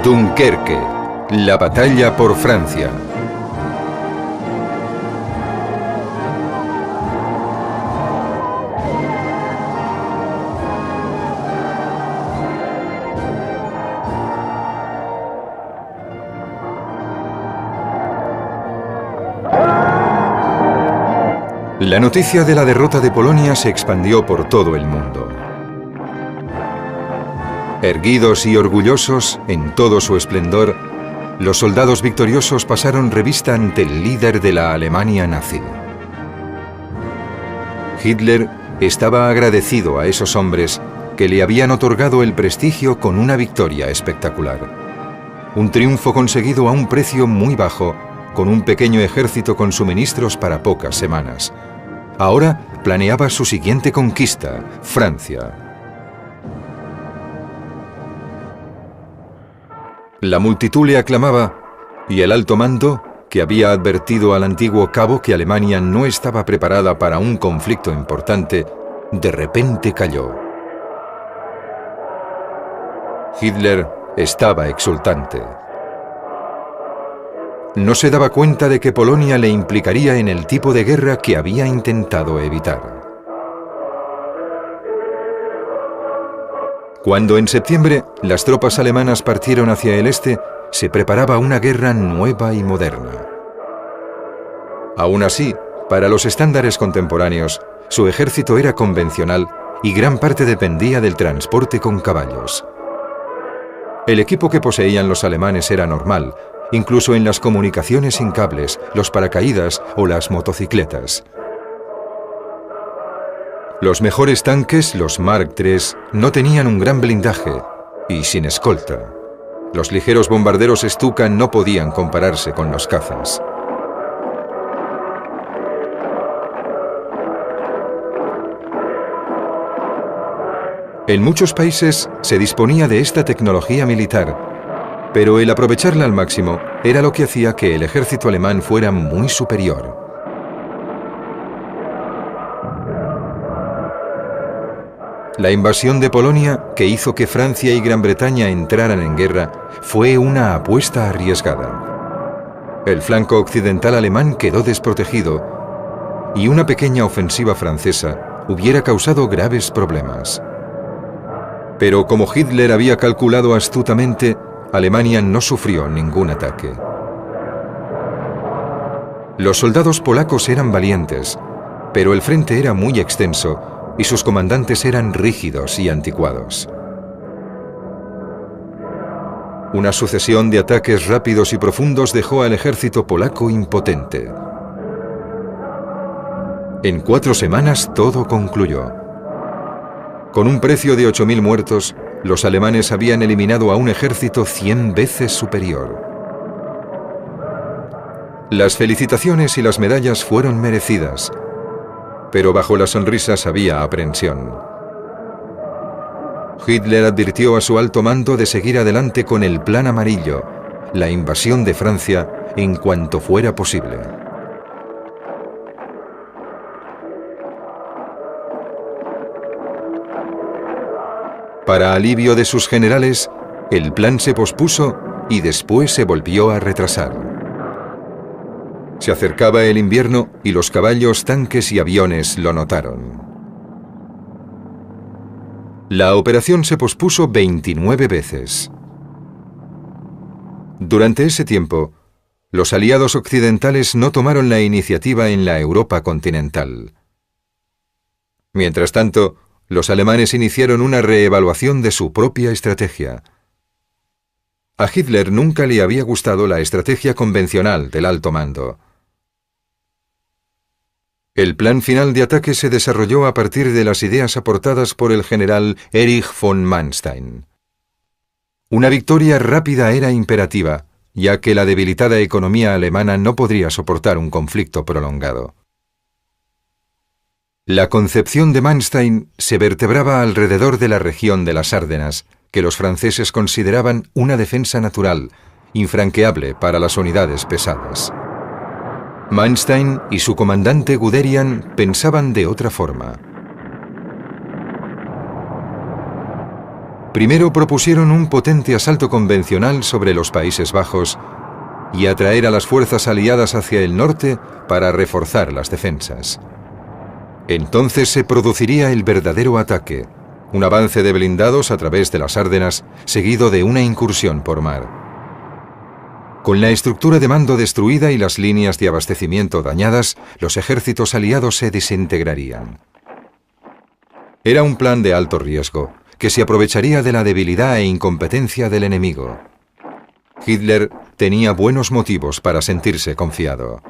Dunkerque, la batalla por Francia. La noticia de la derrota de Polonia se expandió por todo el mundo. Erguidos y orgullosos, en todo su esplendor, los soldados victoriosos pasaron revista ante el líder de la Alemania nazi. Hitler estaba agradecido a esos hombres que le habían otorgado el prestigio con una victoria espectacular. Un triunfo conseguido a un precio muy bajo, con un pequeño ejército con suministros para pocas semanas. Ahora planeaba su siguiente conquista, Francia. La multitud le aclamaba y el alto mando, que había advertido al antiguo cabo que Alemania no estaba preparada para un conflicto importante, de repente calló. Hitler estaba exultante. No se daba cuenta de que Polonia le implicaría en el tipo de guerra que había intentado evitar. Cuando en septiembre las tropas alemanas partieron hacia el este, se preparaba una guerra nueva y moderna. Aún así, para los estándares contemporáneos, su ejército era convencional y gran parte dependía del transporte con caballos. El equipo que poseían los alemanes era normal, incluso en las comunicaciones sin cables, los paracaídas o las motocicletas. Los mejores tanques, los Mark III, no tenían un gran blindaje y sin escolta. Los ligeros bombarderos Stuka no podían compararse con los cazas. En muchos países se disponía de esta tecnología militar, pero el aprovecharla al máximo era lo que hacía que el ejército alemán fuera muy superior. La invasión de Polonia, que hizo que Francia y Gran Bretaña entraran en guerra, fue una apuesta arriesgada. El flanco occidental alemán quedó desprotegido y una pequeña ofensiva francesa hubiera causado graves problemas. Pero como Hitler había calculado astutamente, Alemania no sufrió ningún ataque. Los soldados polacos eran valientes, pero el frente era muy extenso y sus comandantes eran rígidos y anticuados. Una sucesión de ataques rápidos y profundos dejó al ejército polaco impotente. En 4 semanas todo concluyó. Con un precio de 8.000 muertos, los alemanes habían eliminado a un ejército 100 veces superior. Las felicitaciones y las medallas fueron merecidas, pero bajo las sonrisas había aprensión. Hitler advirtió a su alto mando de seguir adelante con el Plan Amarillo, la invasión de Francia, en cuanto fuera posible. Para alivio de sus generales, el plan se pospuso y después se volvió a retrasar. Se acercaba el invierno y los caballos, tanques y aviones lo notaron. La operación se pospuso 29 veces. Durante ese tiempo, los aliados occidentales no tomaron la iniciativa en la Europa continental. Mientras tanto, los alemanes iniciaron una reevaluación de su propia estrategia. A Hitler nunca le había gustado la estrategia convencional del alto mando. El plan final de ataque se desarrolló a partir de las ideas aportadas por el general Erich von Manstein. Una victoria rápida era imperativa, ya que la debilitada economía alemana no podría soportar un conflicto prolongado. La concepción de Manstein se vertebraba alrededor de la región de las Ardenas, que los franceses consideraban una defensa natural, infranqueable para las unidades pesadas. Manstein y su comandante Guderian pensaban de otra forma. Primero propusieron un potente asalto convencional sobre los Países Bajos y atraer a las fuerzas aliadas hacia el norte para reforzar las defensas. Entonces se produciría el verdadero ataque, un avance de blindados a través de las Ardenas, seguido de una incursión por mar. Con la estructura de mando destruida y las líneas de abastecimiento dañadas, los ejércitos aliados se desintegrarían. Era un plan de alto riesgo, que se aprovecharía de la debilidad e incompetencia del enemigo. Hitler tenía buenos motivos para sentirse confiado.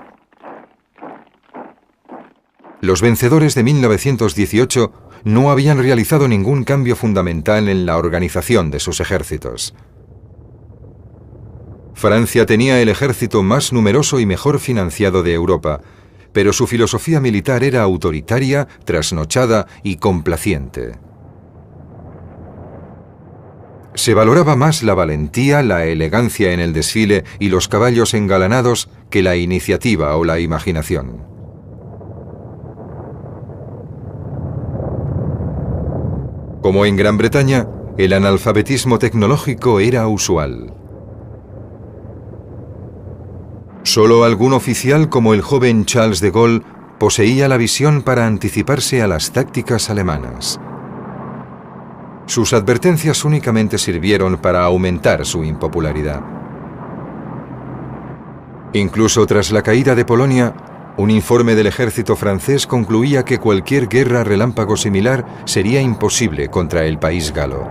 Los vencedores de 1918 no habían realizado ningún cambio fundamental en la organización de sus ejércitos. Francia tenía el ejército más numeroso y mejor financiado de Europa, pero su filosofía militar era autoritaria, trasnochada y complaciente. Se valoraba más la valentía, la elegancia en el desfile y los caballos engalanados que la iniciativa o la imaginación. Como en Gran Bretaña, el analfabetismo tecnológico era usual. Solo algún oficial como el joven Charles de Gaulle poseía la visión para anticiparse a las tácticas alemanas. Sus advertencias únicamente sirvieron para aumentar su impopularidad. Incluso tras la caída de Polonia, un informe del ejército francés concluía que cualquier guerra relámpago similar sería imposible contra el país galo.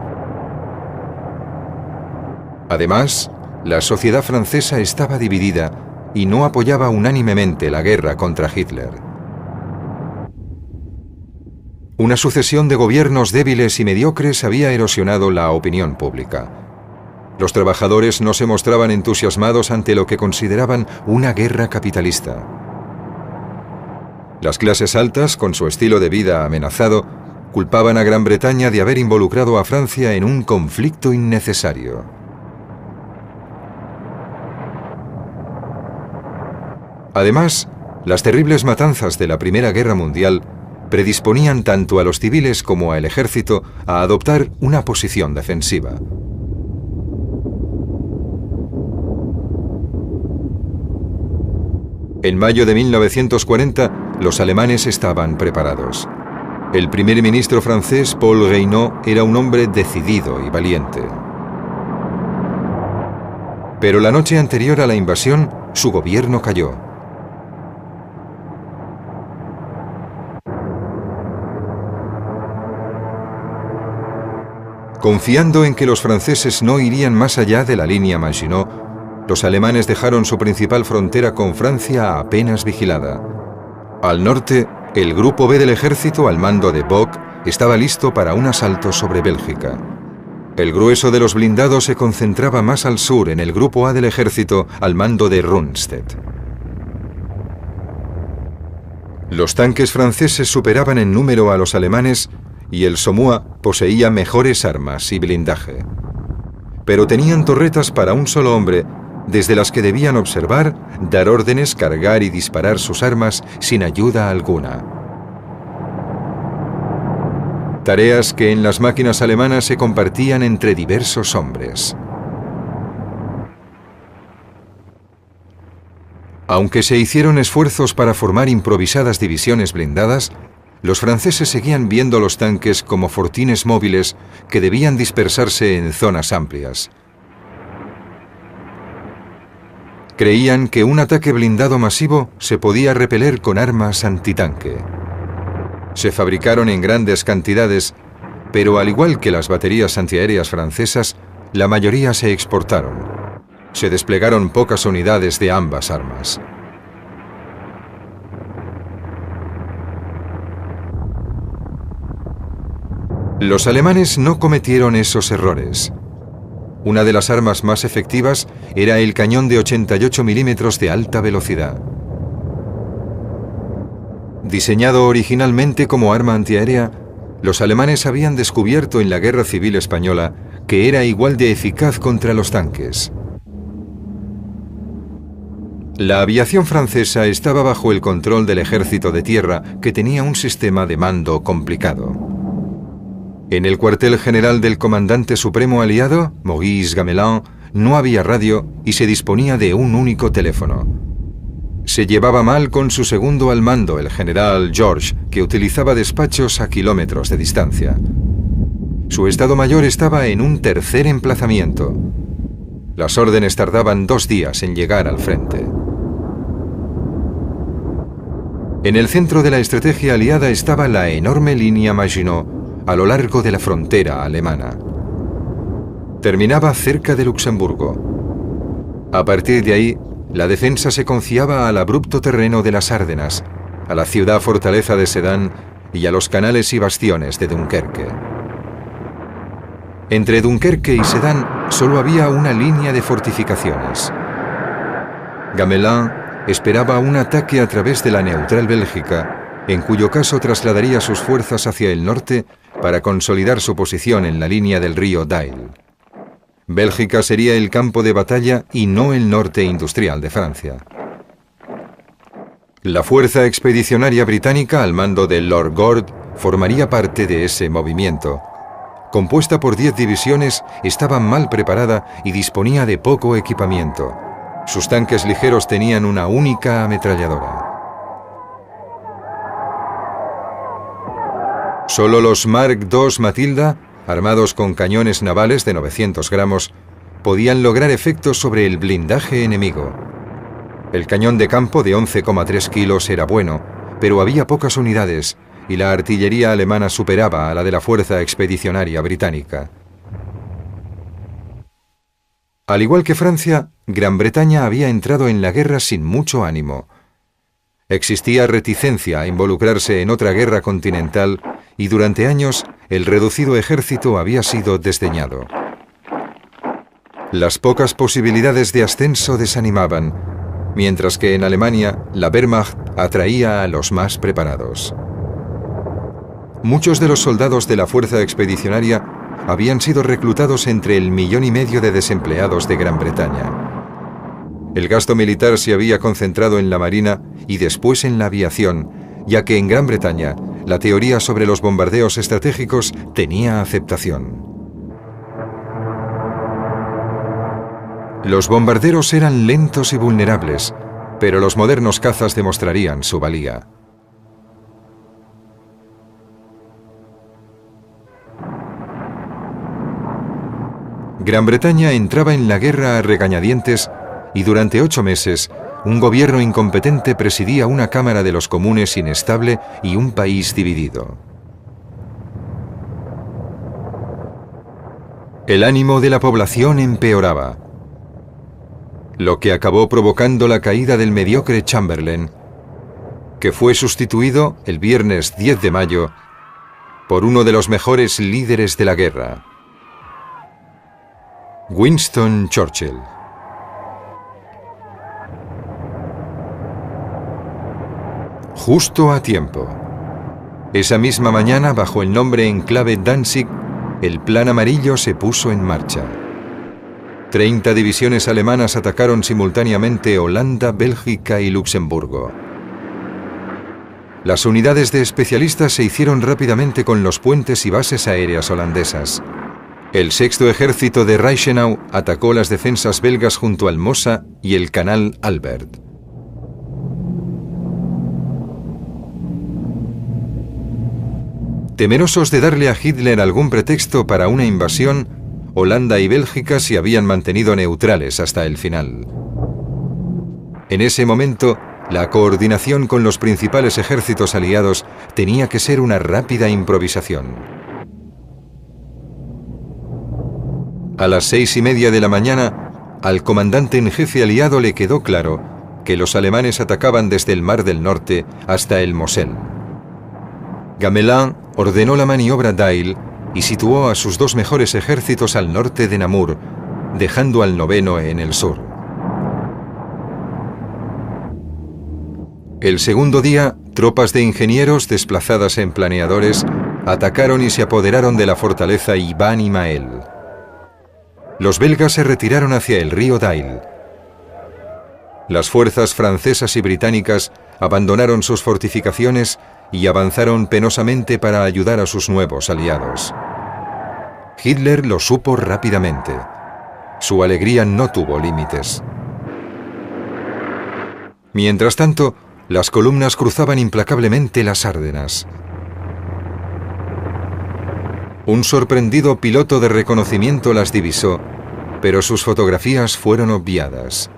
Además, la sociedad francesa estaba dividida y no apoyaba unánimemente la guerra contra Hitler. Una sucesión de gobiernos débiles y mediocres había erosionado la opinión pública. Los trabajadores no se mostraban entusiasmados ante lo que consideraban una guerra capitalista. Las clases altas, con su estilo de vida amenazado, culpaban a Gran Bretaña de haber involucrado a Francia en un conflicto innecesario. Además, las terribles matanzas de la Primera Guerra Mundial predisponían tanto a los civiles como al ejército a adoptar una posición defensiva. En mayo de 1940, los alemanes estaban preparados. El primer ministro francés, Paul Reynaud, era un hombre decidido y valiente. Pero la noche anterior a la invasión, su gobierno cayó. Confiando en que los franceses no irían más allá de la línea Maginot, los alemanes dejaron su principal frontera con Francia apenas vigilada. Al norte, el Grupo B del ejército, al mando de Bock, estaba listo para un asalto sobre Bélgica. El grueso de los blindados se concentraba más al sur, en el Grupo A del ejército, al mando de Rundstedt. Los tanques franceses superaban en número a los alemanes y el Sommua poseía mejores armas y blindaje. Pero tenían torretas para un solo hombre, desde las que debían observar, dar órdenes, cargar y disparar sus armas sin ayuda alguna. Tareas que en las máquinas alemanas se compartían entre diversos hombres. Aunque se hicieron esfuerzos para formar improvisadas divisiones blindadas, los franceses seguían viendo los tanques como fortines móviles que debían dispersarse en zonas amplias. Creían que un ataque blindado masivo se podía repeler con armas antitanque. Se fabricaron en grandes cantidades, pero al igual que las baterías antiaéreas francesas, la mayoría se exportaron. Se desplegaron pocas unidades de ambas armas. Los alemanes no cometieron esos errores. Una de las armas más efectivas era el cañón de 88 milímetros de alta velocidad. Diseñado originalmente como arma antiaérea, los alemanes habían descubierto en la Guerra Civil Española que era igual de eficaz contra los tanques. La aviación francesa estaba bajo el control del ejército de tierra, que tenía un sistema de mando complicado. En el cuartel general del comandante supremo aliado, Maurice Gamelin, no había radio y se disponía de un único teléfono. Se llevaba mal con su segundo al mando, el general George, que utilizaba despachos a kilómetros de distancia. Su estado mayor estaba en un tercer emplazamiento. Las órdenes tardaban 2 días en llegar al frente. En el centro de la estrategia aliada estaba la enorme línea Maginot a lo largo de la frontera alemana. Terminaba cerca de Luxemburgo. A partir de ahí, la defensa se confiaba al abrupto terreno de las Ardenas, a la ciudad-fortaleza de Sedan y a los canales y bastiones de Dunkerque. Entre Dunkerque y Sedan solo había una línea de fortificaciones. Gamelin esperaba un ataque a través de la neutral Bélgica, en cuyo caso trasladaría sus fuerzas hacia el norte para consolidar su posición en la línea del río Dail. Bélgica sería el campo de batalla y no el norte industrial de Francia. La fuerza expedicionaria británica al mando de Lord Gord formaría parte de ese movimiento. Compuesta por 10 divisiones, estaba mal preparada y disponía de poco equipamiento. Sus tanques ligeros tenían una única ametralladora. Solo los Mark II Matilda, armados con cañones navales de 900 gramos, podían lograr efectos sobre el blindaje enemigo. El cañón de campo de 11,3 kilos era bueno, pero había pocas unidades y la artillería alemana superaba a la de la fuerza expedicionaria británica. Al igual que Francia, Gran Bretaña había entrado en la guerra sin mucho ánimo. Existía reticencia a involucrarse en otra guerra continental y durante años el reducido ejército había sido desdeñado. Las pocas posibilidades de ascenso desanimaban, mientras que en Alemania la Wehrmacht atraía a los más preparados. Muchos de los soldados de la fuerza expedicionaria habían sido reclutados entre el 1,5 millones de desempleados de Gran Bretaña. El gasto militar se había concentrado en la marina y después en la aviación, ya que en Gran Bretaña la teoría sobre los bombardeos estratégicos tenía aceptación. Los bombarderos eran lentos y vulnerables, pero los modernos cazas demostrarían su valía. Gran Bretaña entraba en la guerra a regañadientes y durante 8 meses un gobierno incompetente presidía una Cámara de los Comunes inestable y un país dividido. El ánimo de la población empeoraba, lo que acabó provocando la caída del mediocre Chamberlain, que fue sustituido el viernes 10 de mayo por uno de los mejores líderes de la guerra, Winston Churchill. Justo a tiempo. Esa misma mañana, bajo el nombre en clave Danzig, el Plan Amarillo se puso en marcha. 30 divisiones alemanas atacaron simultáneamente Holanda, Bélgica y Luxemburgo. Las unidades de especialistas se hicieron rápidamente con los puentes y bases aéreas holandesas. El 6º ejército de Reichenau atacó las defensas belgas junto al Mosa y el canal Albert. Temerosos de darle a Hitler algún pretexto para una invasión, Holanda y Bélgica se habían mantenido neutrales hasta el final. En ese momento, la coordinación con los principales ejércitos aliados tenía que ser una rápida improvisación. A las 6:30 de la mañana, al comandante en jefe aliado le quedó claro que los alemanes atacaban desde el Mar del Norte hasta el Moselle. Gamelin ordenó la maniobra Dail y situó a sus 2 mejores ejércitos al norte de Namur, dejando al 9º en el sur. El segundo día, tropas de ingenieros desplazadas en planeadores atacaron y se apoderaron de la fortaleza Iván y Mael. Los belgas se retiraron hacia el río Dail. Las fuerzas francesas y británicas abandonaron sus fortificaciones y avanzaron penosamente para ayudar a sus nuevos aliados. Hitler lo supo rápidamente. Su alegría no tuvo límites. Mientras tanto, las columnas cruzaban implacablemente las Ardenas. Un sorprendido piloto de reconocimiento las divisó, pero sus fotografías fueron obviadas.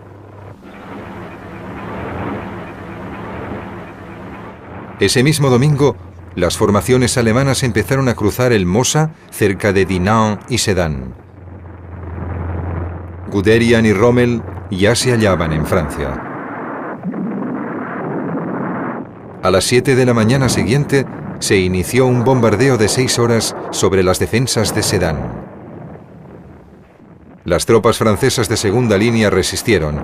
Ese mismo domingo, las formaciones alemanas empezaron a cruzar el Mosa cerca de Dinant y Sedan. Guderian y Rommel ya se hallaban en Francia. A las 7 de la mañana siguiente se inició un bombardeo de 6 horas sobre las defensas de Sedan. Las tropas francesas de segunda línea resistieron,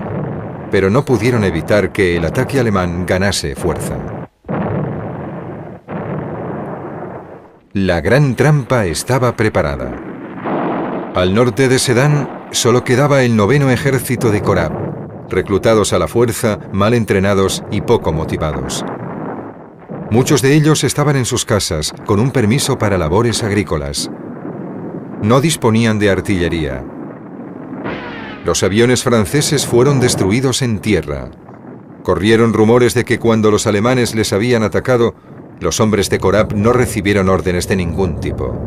pero no pudieron evitar que el ataque alemán ganase fuerza. La gran trampa estaba preparada. Al norte de Sedan solo quedaba el 9º ejército de Korab, reclutados a la fuerza, mal entrenados y poco motivados. Muchos de ellos estaban en sus casas, con un permiso para labores agrícolas. No disponían de artillería. Los aviones franceses fueron destruidos en tierra. Corrieron rumores de que cuando los alemanes les habían atacado, los hombres de Korab no recibieron órdenes de ningún tipo.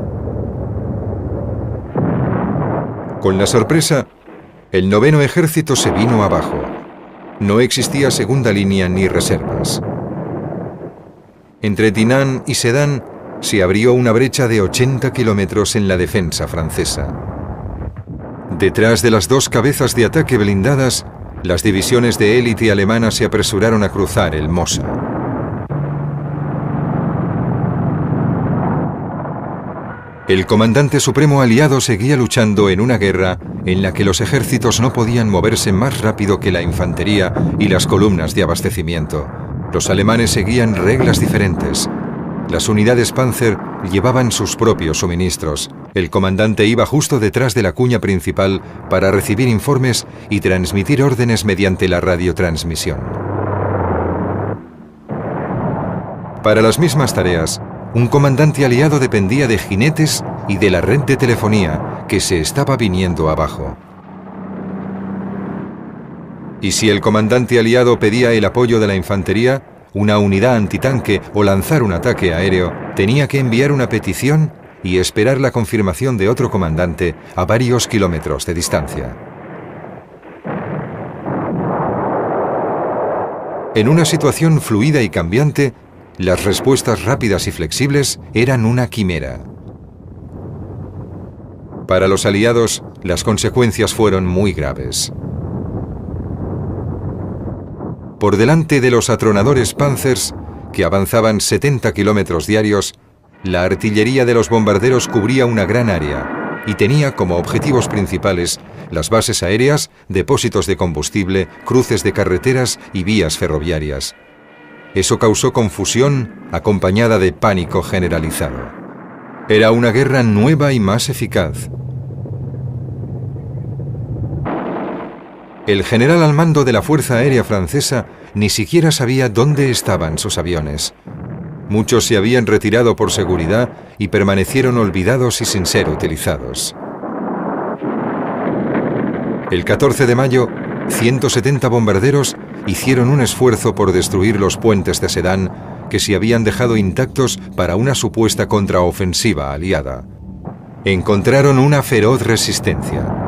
Con la sorpresa, el 9º ejército se vino abajo. No existía segunda línea ni reservas. Entre Dinant y Sedan se abrió una brecha de 80 kilómetros en la defensa francesa. Detrás de las 2 cabezas de ataque blindadas, las divisiones de élite alemanas se apresuraron a cruzar el Mosa. El comandante supremo aliado seguía luchando en una guerra en la que los ejércitos no podían moverse más rápido que la infantería y las columnas de abastecimiento. Los alemanes seguían reglas diferentes. Las unidades Panzer llevaban sus propios suministros. El comandante iba justo detrás de la cuña principal para recibir informes y transmitir órdenes mediante la radiotransmisión. Para las mismas tareas, un comandante aliado dependía de jinetes y de la red de telefonía que se estaba viniendo abajo. Y si el comandante aliado pedía el apoyo de la infantería, una unidad antitanque o lanzar un ataque aéreo, tenía que enviar una petición y esperar la confirmación de otro comandante a varios kilómetros de distancia. En una situación fluida y cambiante, las respuestas rápidas y flexibles eran una quimera. Para los aliados, las consecuencias fueron muy graves. Por delante de los atronadores Panzers, que avanzaban 70 kilómetros diarios, la artillería de los bombarderos cubría una gran área y tenía como objetivos principales las bases aéreas, depósitos de combustible, cruces de carreteras y vías ferroviarias. Eso causó confusión acompañada de pánico generalizado. Era una guerra nueva y más eficaz. El general al mando de la Fuerza Aérea Francesa ni siquiera sabía dónde estaban sus aviones. Muchos se habían retirado por seguridad y permanecieron olvidados y sin ser utilizados. El 14 de mayo, 170 bombarderos hicieron un esfuerzo por destruir los puentes de Sedan que se habían dejado intactos para una supuesta contraofensiva aliada. Encontraron una feroz resistencia.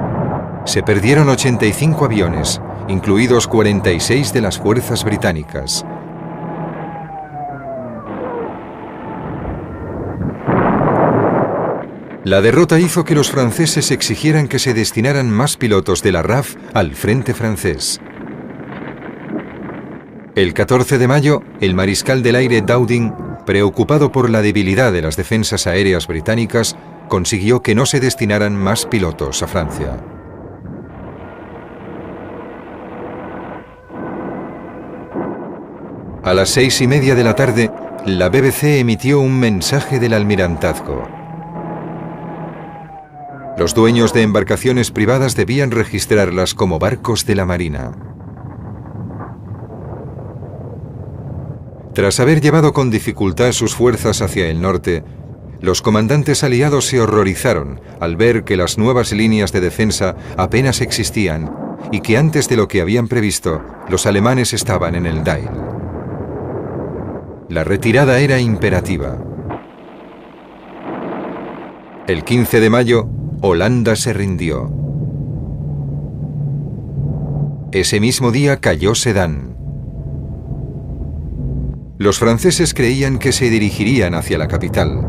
Se perdieron 85 aviones, incluidos 46 de las fuerzas británicas. La derrota hizo que los franceses exigieran que se destinaran más pilotos de la RAF al frente francés. El 14 de mayo, el mariscal del aire Dowding, preocupado por la debilidad de las defensas aéreas británicas, consiguió que no se destinaran más pilotos a Francia. A las 6:30 de la tarde, la BBC emitió un mensaje del almirantazgo. Los dueños de embarcaciones privadas debían registrarlas como barcos de la Marina. Tras haber llevado con dificultad sus fuerzas hacia el norte, Los comandantes aliados se horrorizaron al ver que las nuevas líneas de defensa apenas existían y que antes de lo que habían previsto, los alemanes estaban en el Dail. La retirada era imperativa. El 15 de mayo, Holanda se rindió. Ese mismo día cayó Sedan. Los franceses creían que se dirigirían hacia la capital.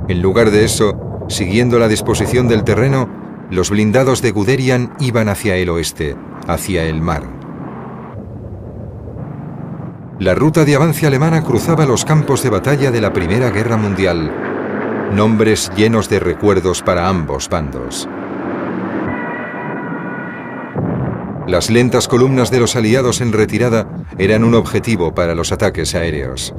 En lugar de eso, siguiendo la disposición del terreno, los blindados de Guderian iban hacia el oeste, hacia el mar. La ruta de avance alemana cruzaba los campos de batalla de la Primera Guerra Mundial, nombres llenos de recuerdos para ambos bandos. Las lentas columnas de los aliados en retirada eran un objetivo para los ataques aéreos.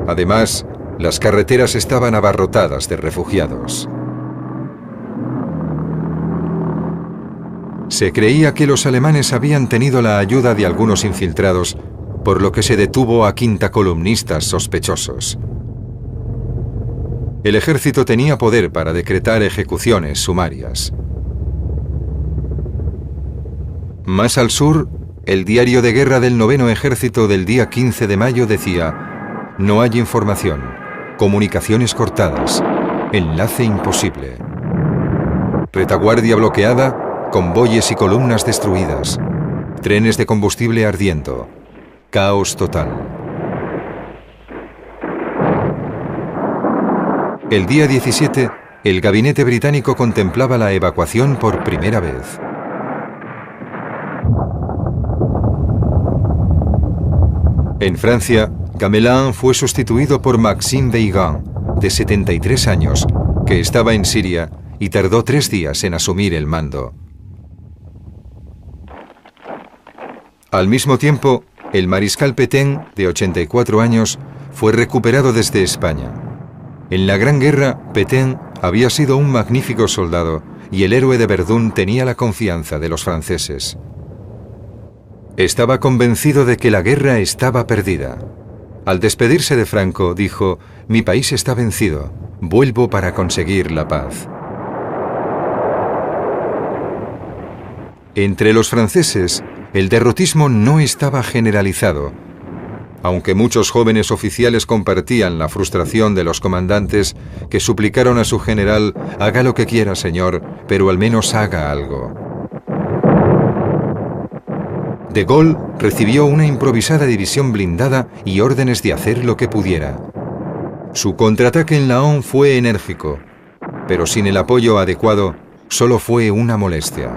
Además, las carreteras estaban abarrotadas de refugiados. Se creía que los alemanes habían tenido la ayuda de algunos infiltrados, por lo que se detuvo a quintacolumnistas sospechosos. El ejército tenía poder para decretar ejecuciones sumarias. Más al sur, el diario de guerra del 9º Ejército del día 15 de mayo decía: no hay información, comunicaciones cortadas, enlace imposible. Retaguardia bloqueada, convoyes y columnas destruidas, trenes de combustible ardiendo, caos total. El día 17, el gabinete británico contemplaba la evacuación por primera vez. En Francia, Gamelin fue sustituido por Maxime Weygand, de 73 años, que estaba en Siria y tardó 3 días en asumir el mando. Al mismo tiempo, el mariscal Pétain, de 84 años, fue recuperado desde España. En la Gran Guerra, Pétain había sido un magnífico soldado y el héroe de Verdún tenía la confianza de los franceses. Estaba convencido de que la guerra estaba perdida. Al despedirse de Franco, dijo: «Mi país está vencido, vuelvo para conseguir la paz». Entre los franceses, el derrotismo no estaba generalizado. Aunque muchos jóvenes oficiales compartían la frustración de los comandantes que suplicaron a su general: «Haga lo que quiera, señor, pero al menos haga algo». De Gaulle recibió una improvisada división blindada y órdenes de hacer lo que pudiera. Su contraataque en Laon fue enérgico, pero sin el apoyo adecuado, solo fue una molestia.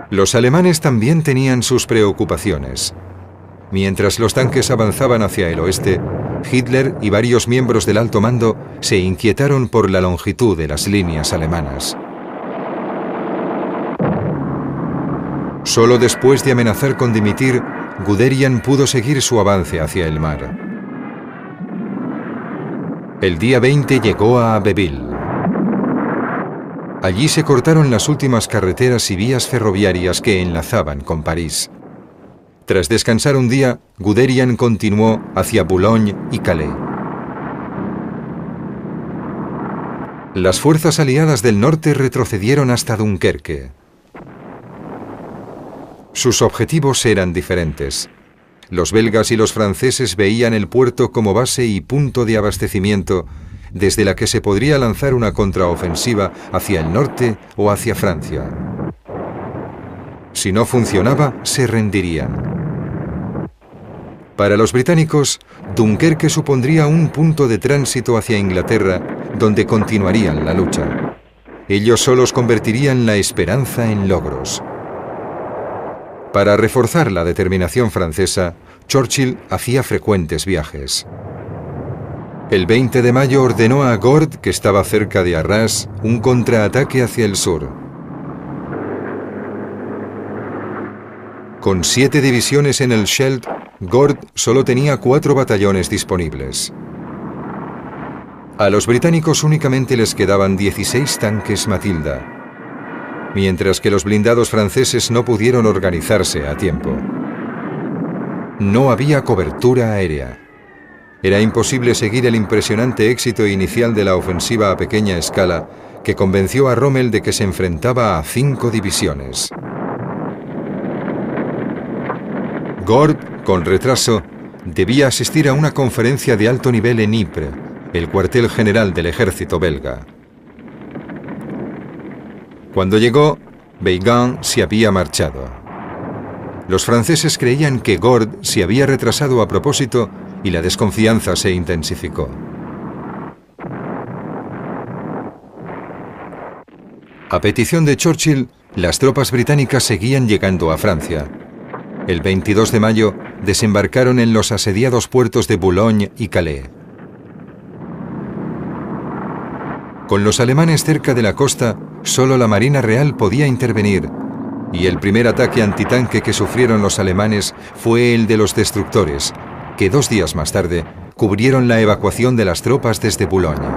Los alemanes también tenían sus preocupaciones. Mientras los tanques avanzaban hacia el oeste, Hitler y varios miembros del alto mando se inquietaron por la longitud de las líneas alemanas. Solo después de amenazar con dimitir, Guderian pudo seguir su avance hacia el mar. El día 20 llegó a Abbeville. Allí se cortaron las últimas carreteras y vías ferroviarias que enlazaban con París. Tras descansar un día, Guderian continuó hacia Boulogne y Calais. Las fuerzas aliadas del norte retrocedieron hasta Dunkerque. Sus objetivos eran diferentes. Los belgas y los franceses veían el puerto como base y punto de abastecimiento desde la que se podría lanzar una contraofensiva hacia el norte o hacia Francia. Si no funcionaba, se rendirían. Para los británicos, Dunkerque supondría un punto de tránsito hacia Inglaterra, donde continuarían la lucha. Ellos solos convertirían la esperanza en logros. Para reforzar la determinación francesa, Churchill hacía frecuentes viajes. El 20 de mayo ordenó a Gord, que estaba cerca de Arras, un contraataque hacia el sur. Con 7 divisiones en el Scheldt, Gord solo tenía 4 batallones disponibles. A los británicos únicamente les quedaban 16 tanques Matilda. mientras que los blindados franceses no pudieron organizarse a tiempo. No había cobertura aérea. Era imposible seguir el impresionante éxito inicial de la ofensiva a pequeña escala que convenció a Rommel de que se enfrentaba a 5 divisiones. Gord, con retraso, debía asistir a una conferencia de alto nivel en Ypres, el cuartel general del ejército belga. Cuando llegó, Weygand se había marchado. Los franceses creían que Gord se había retrasado a propósito y la desconfianza se intensificó. A petición de Churchill, las tropas británicas seguían llegando a Francia. El 22 de mayo desembarcaron en los asediados puertos de Boulogne y Calais. Con los alemanes cerca de la costa, solo la Marina Real podía intervenir, y el primer ataque antitanque que sufrieron los alemanes fue el de los destructores, que 2 días más tarde cubrieron la evacuación de las tropas desde Boulogne.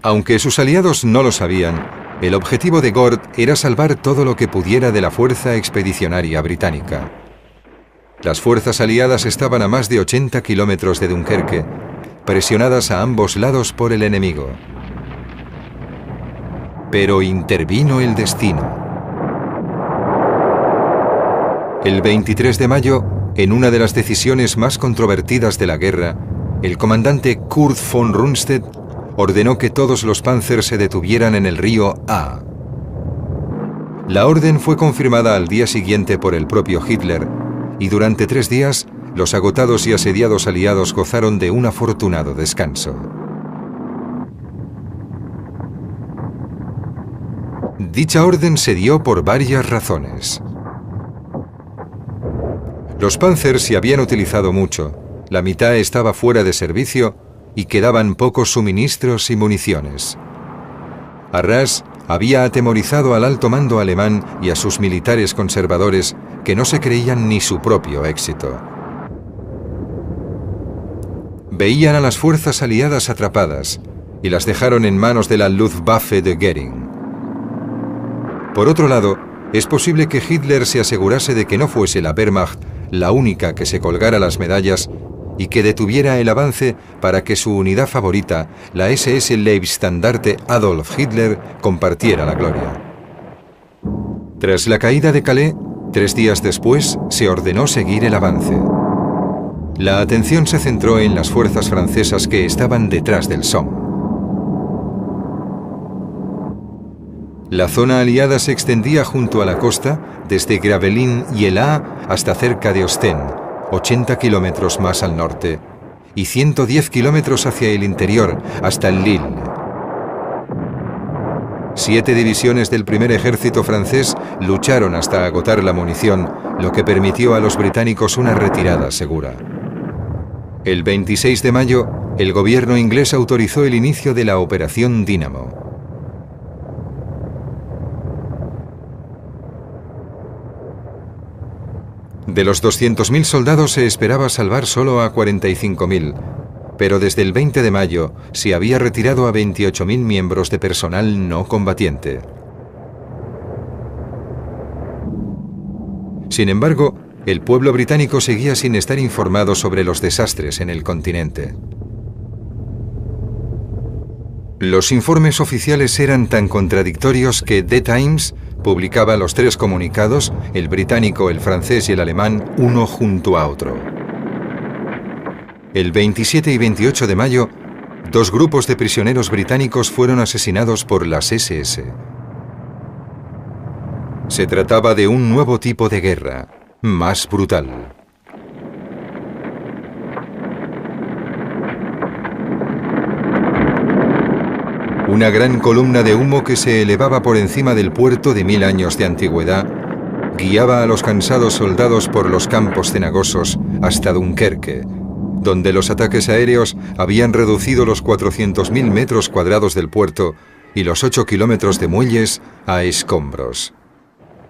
Aunque sus aliados no lo sabían, el objetivo de Gord era salvar todo lo que pudiera de la fuerza expedicionaria británica. Las fuerzas aliadas estaban a más de 80 kilómetros de Dunkerque, presionadas a ambos lados por el enemigo. Pero intervino el destino. El 23 de mayo, en una de las decisiones más controvertidas de la guerra, el comandante Kurt von Rundstedt ordenó que todos los Panzers se detuvieran en el río A. La orden fue confirmada al día siguiente por el propio Hitler, y durante 3 días, los agotados y asediados aliados gozaron de un afortunado descanso. Dicha orden se dio por varias razones. Los Panzers se habían utilizado mucho, la mitad estaba fuera de servicio y quedaban pocos suministros y municiones. Arras había atemorizado al alto mando alemán y a sus militares conservadores que no se creían ni su propio éxito. Veían a las fuerzas aliadas atrapadas y las dejaron en manos de la Luftwaffe de Göring. Por otro lado, es posible que Hitler se asegurase de que no fuese la Wehrmacht la única que se colgara las medallas y que detuviera el avance para que su unidad favorita, la SS Leibstandarte Adolf Hitler, compartiera la gloria. Tras la caída de Calais, 3 días después, se ordenó seguir el avance. La atención se centró en las fuerzas francesas que estaban detrás del Somme. La zona aliada se extendía junto a la costa, desde Gravelines y El A hasta cerca de Ostende, 80 kilómetros más al norte, y 110 kilómetros hacia el interior, hasta el Lille. 7 divisiones del primer ejército francés lucharon hasta agotar la munición, lo que permitió a los británicos una retirada segura. El 26 de mayo, el gobierno inglés autorizó el inicio de la Operación Dínamo. De los 200.000 soldados se esperaba salvar solo a 45.000, pero desde el 20 de mayo se había retirado a 28.000 miembros de personal no combatiente. Sin embargo, el pueblo británico seguía sin estar informado sobre los desastres en el continente. Los informes oficiales eran tan contradictorios que The Times publicaba los 3 comunicados, el británico, el francés y el alemán, uno junto a otro. El 27 y 28 de mayo, 2 grupos de prisioneros británicos fueron asesinados por las SS. Se trataba de un nuevo tipo de guerra, más brutal. Una gran columna de humo que se elevaba por encima del puerto de 1000 años de antigüedad guiaba a los cansados soldados por los campos cenagosos hasta Dunkerque, donde los ataques aéreos habían reducido los 400.000 metros cuadrados del puerto y los 8 kilómetros de muelles a escombros.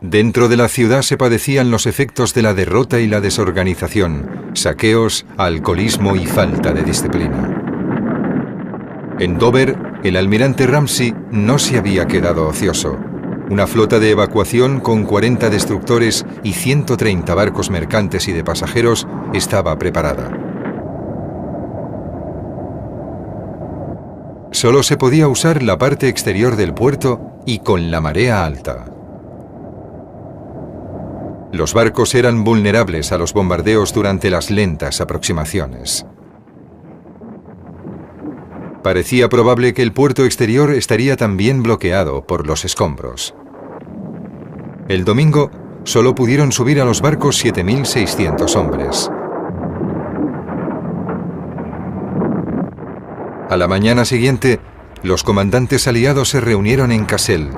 Dentro de la ciudad se padecían los efectos de la derrota y la desorganización, saqueos, alcoholismo y falta de disciplina. En Dover, el almirante Ramsay no se había quedado ocioso. Una flota de evacuación con 40 destructores y 130 barcos mercantes y de pasajeros estaba preparada. Solo se podía usar la parte exterior del puerto y con la marea alta. Los barcos eran vulnerables a los bombardeos durante las lentas aproximaciones. Parecía probable que el puerto exterior estaría también bloqueado por los escombros. El domingo solo pudieron subir a los barcos 7.600 hombres. A la mañana siguiente, los comandantes aliados se reunieron en Cassel.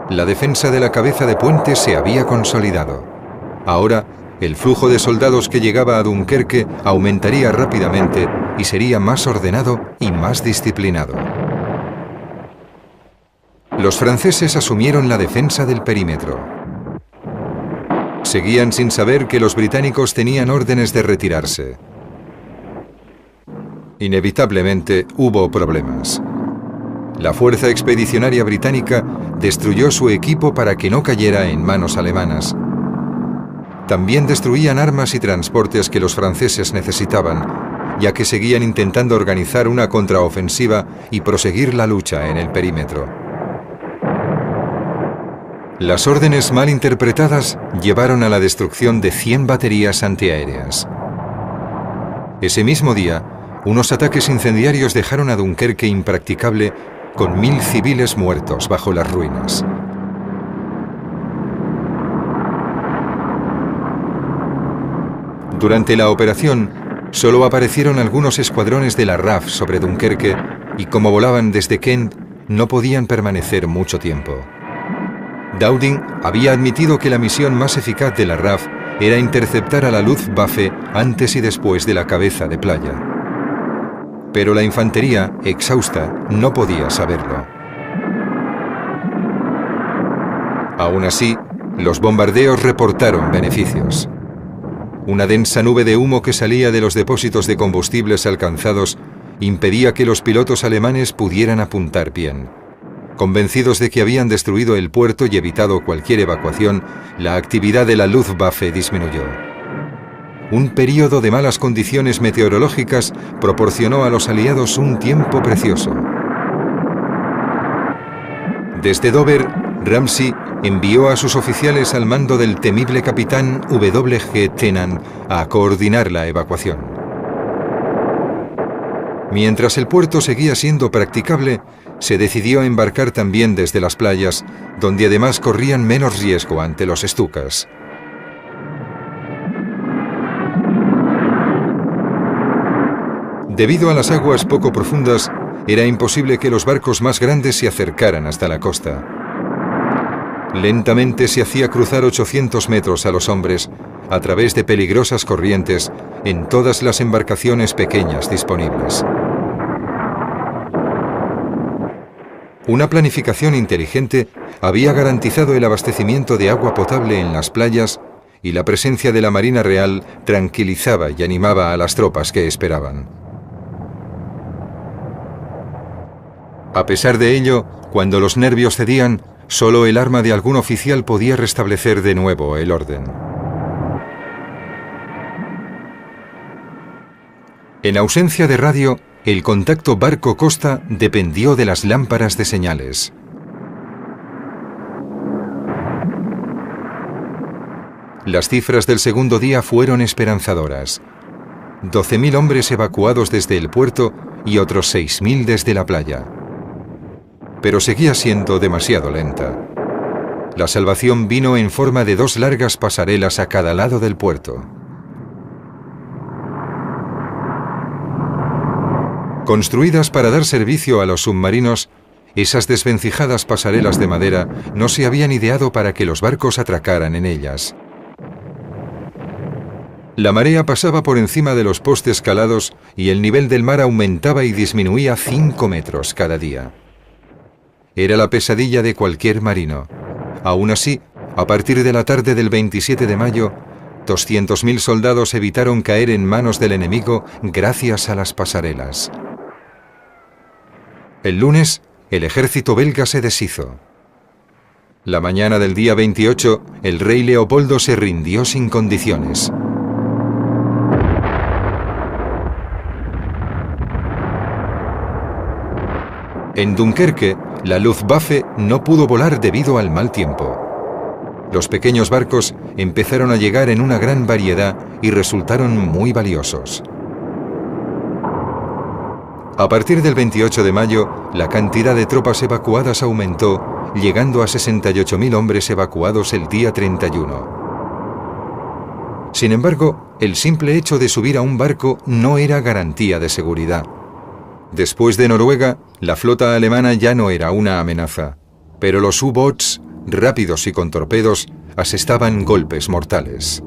La defensa de la cabeza de puente se había consolidado. Ahora, el flujo de soldados que llegaba a Dunkerque aumentaría rápidamente y sería más ordenado y más disciplinado. Los franceses asumieron la defensa del perímetro. Seguían sin saber que los británicos tenían órdenes de retirarse. Inevitablemente hubo problemas. La fuerza expedicionaria británica destruyó su equipo para que no cayera en manos alemanas. También destruían armas y transportes que los franceses necesitaban, ya que seguían intentando organizar una contraofensiva y proseguir la lucha en el perímetro. Las órdenes mal interpretadas llevaron a la destrucción de 100 baterías antiaéreas. Ese mismo día, unos ataques incendiarios dejaron a Dunkerque impracticable, con 1000 civiles muertos bajo las ruinas. Durante la operación, solo aparecieron algunos escuadrones de la RAF sobre Dunkerque y como volaban desde Kent, no podían permanecer mucho tiempo. Dowding había admitido que la misión más eficaz de la RAF era interceptar a la Luftwaffe antes y después de la cabeza de playa. Pero la infantería, exhausta, no podía saberlo. Aún así, los bombardeos reportaron beneficios. Una densa nube de humo que salía de los depósitos de combustibles alcanzados impedía que los pilotos alemanes pudieran apuntar bien. Convencidos de que habían destruido el puerto y evitado cualquier evacuación, la actividad de la Luftwaffe disminuyó. Un período de malas condiciones meteorológicas proporcionó a los aliados un tiempo precioso. Desde Dover, Ramsay envió a sus oficiales al mando del temible capitán W.G. Tennant a coordinar la evacuación. Mientras el puerto seguía siendo practicable, se decidió embarcar también desde las playas, donde además corrían menos riesgo ante los Stukas. Debido a las aguas poco profundas, era imposible que los barcos más grandes se acercaran hasta la costa. Lentamente se hacía cruzar 800 metros a los hombres, a través de peligrosas corrientes, en todas las embarcaciones pequeñas disponibles. Una planificación inteligente había garantizado el abastecimiento de agua potable en las playas y la presencia de la Marina Real tranquilizaba y animaba a las tropas que esperaban. A pesar de ello, cuando los nervios cedían, solo el arma de algún oficial podía restablecer de nuevo el orden. En ausencia de radio, el contacto barco-costa dependió de las lámparas de señales. Las cifras del segundo día fueron esperanzadoras. 12.000 hombres evacuados desde el puerto y otros 6.000 desde la playa. Pero seguía siendo demasiado lenta. La salvación vino en forma de 2 largas pasarelas a cada lado del puerto. Construidas para dar servicio a los submarinos, esas desvencijadas pasarelas de madera no se habían ideado para que los barcos atracaran en ellas. La marea pasaba por encima de los postes calados y el nivel del mar aumentaba y disminuía 5 metros cada día. Era la pesadilla de cualquier marino. Aún así, A partir de la tarde del 27 de mayo, 200.000 soldados evitaron caer en manos del enemigo gracias a las pasarelas. El lunes, el ejército belga se deshizo. La mañana del día 28, el rey Leopoldo se rindió sin condiciones. En Dunkerque, la Luftwaffe no pudo volar debido al mal tiempo. Los pequeños barcos empezaron a llegar en una gran variedad y resultaron muy valiosos. A partir del 28 de mayo, la cantidad de tropas evacuadas aumentó, llegando a 68.000 hombres evacuados el día 31. Sin embargo, el simple hecho de subir a un barco no era garantía de seguridad. Después de Noruega, la flota alemana ya no era una amenaza, pero los U-boats, rápidos y con torpedos, asestaban golpes mortales.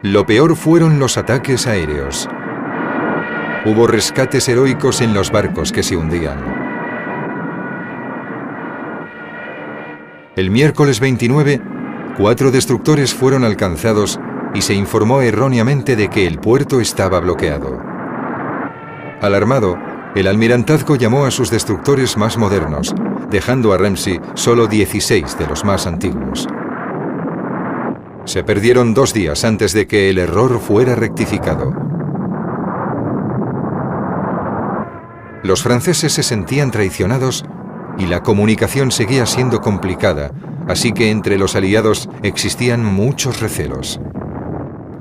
Lo peor fueron los ataques aéreos. Hubo rescates heroicos en los barcos que se hundían. El miércoles 29, 4 destructores fueron alcanzados y se informó erróneamente de que el puerto estaba bloqueado. Alarmado, el almirantazgo llamó a sus destructores más modernos, dejando a Ramsey solo 16 de los más antiguos. Se perdieron 2 días antes de que el error fuera rectificado. Los franceses se sentían traicionados y la comunicación seguía siendo complicada, así que entre los aliados existían muchos recelos.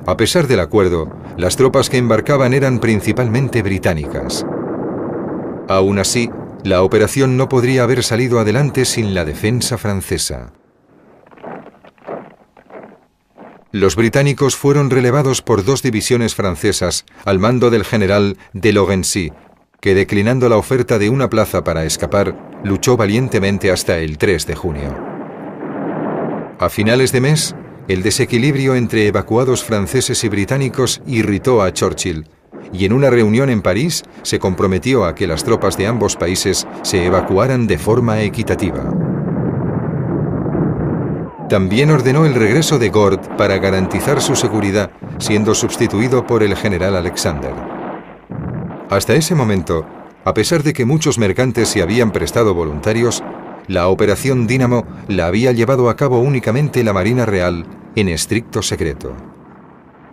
A pesar del acuerdo, las tropas que embarcaban eran principalmente británicas. Aún así, la operación no podría haber salido adelante sin la defensa francesa. Los británicos fueron relevados por 2 divisiones francesas al mando del general de Laurency, que declinando la oferta de una plaza para escapar, luchó valientemente hasta el 3 de junio. A finales de mes, el desequilibrio entre evacuados franceses y británicos irritó a Churchill, y en una reunión en París se comprometió a que las tropas de ambos países se evacuaran de forma equitativa. También ordenó el regreso de Gord para garantizar su seguridad, siendo sustituido por el general Alexander. Hasta ese momento, a pesar de que muchos mercantes se habían prestado voluntarios, la Operación Dínamo la había llevado a cabo únicamente la Marina Real en estricto secreto.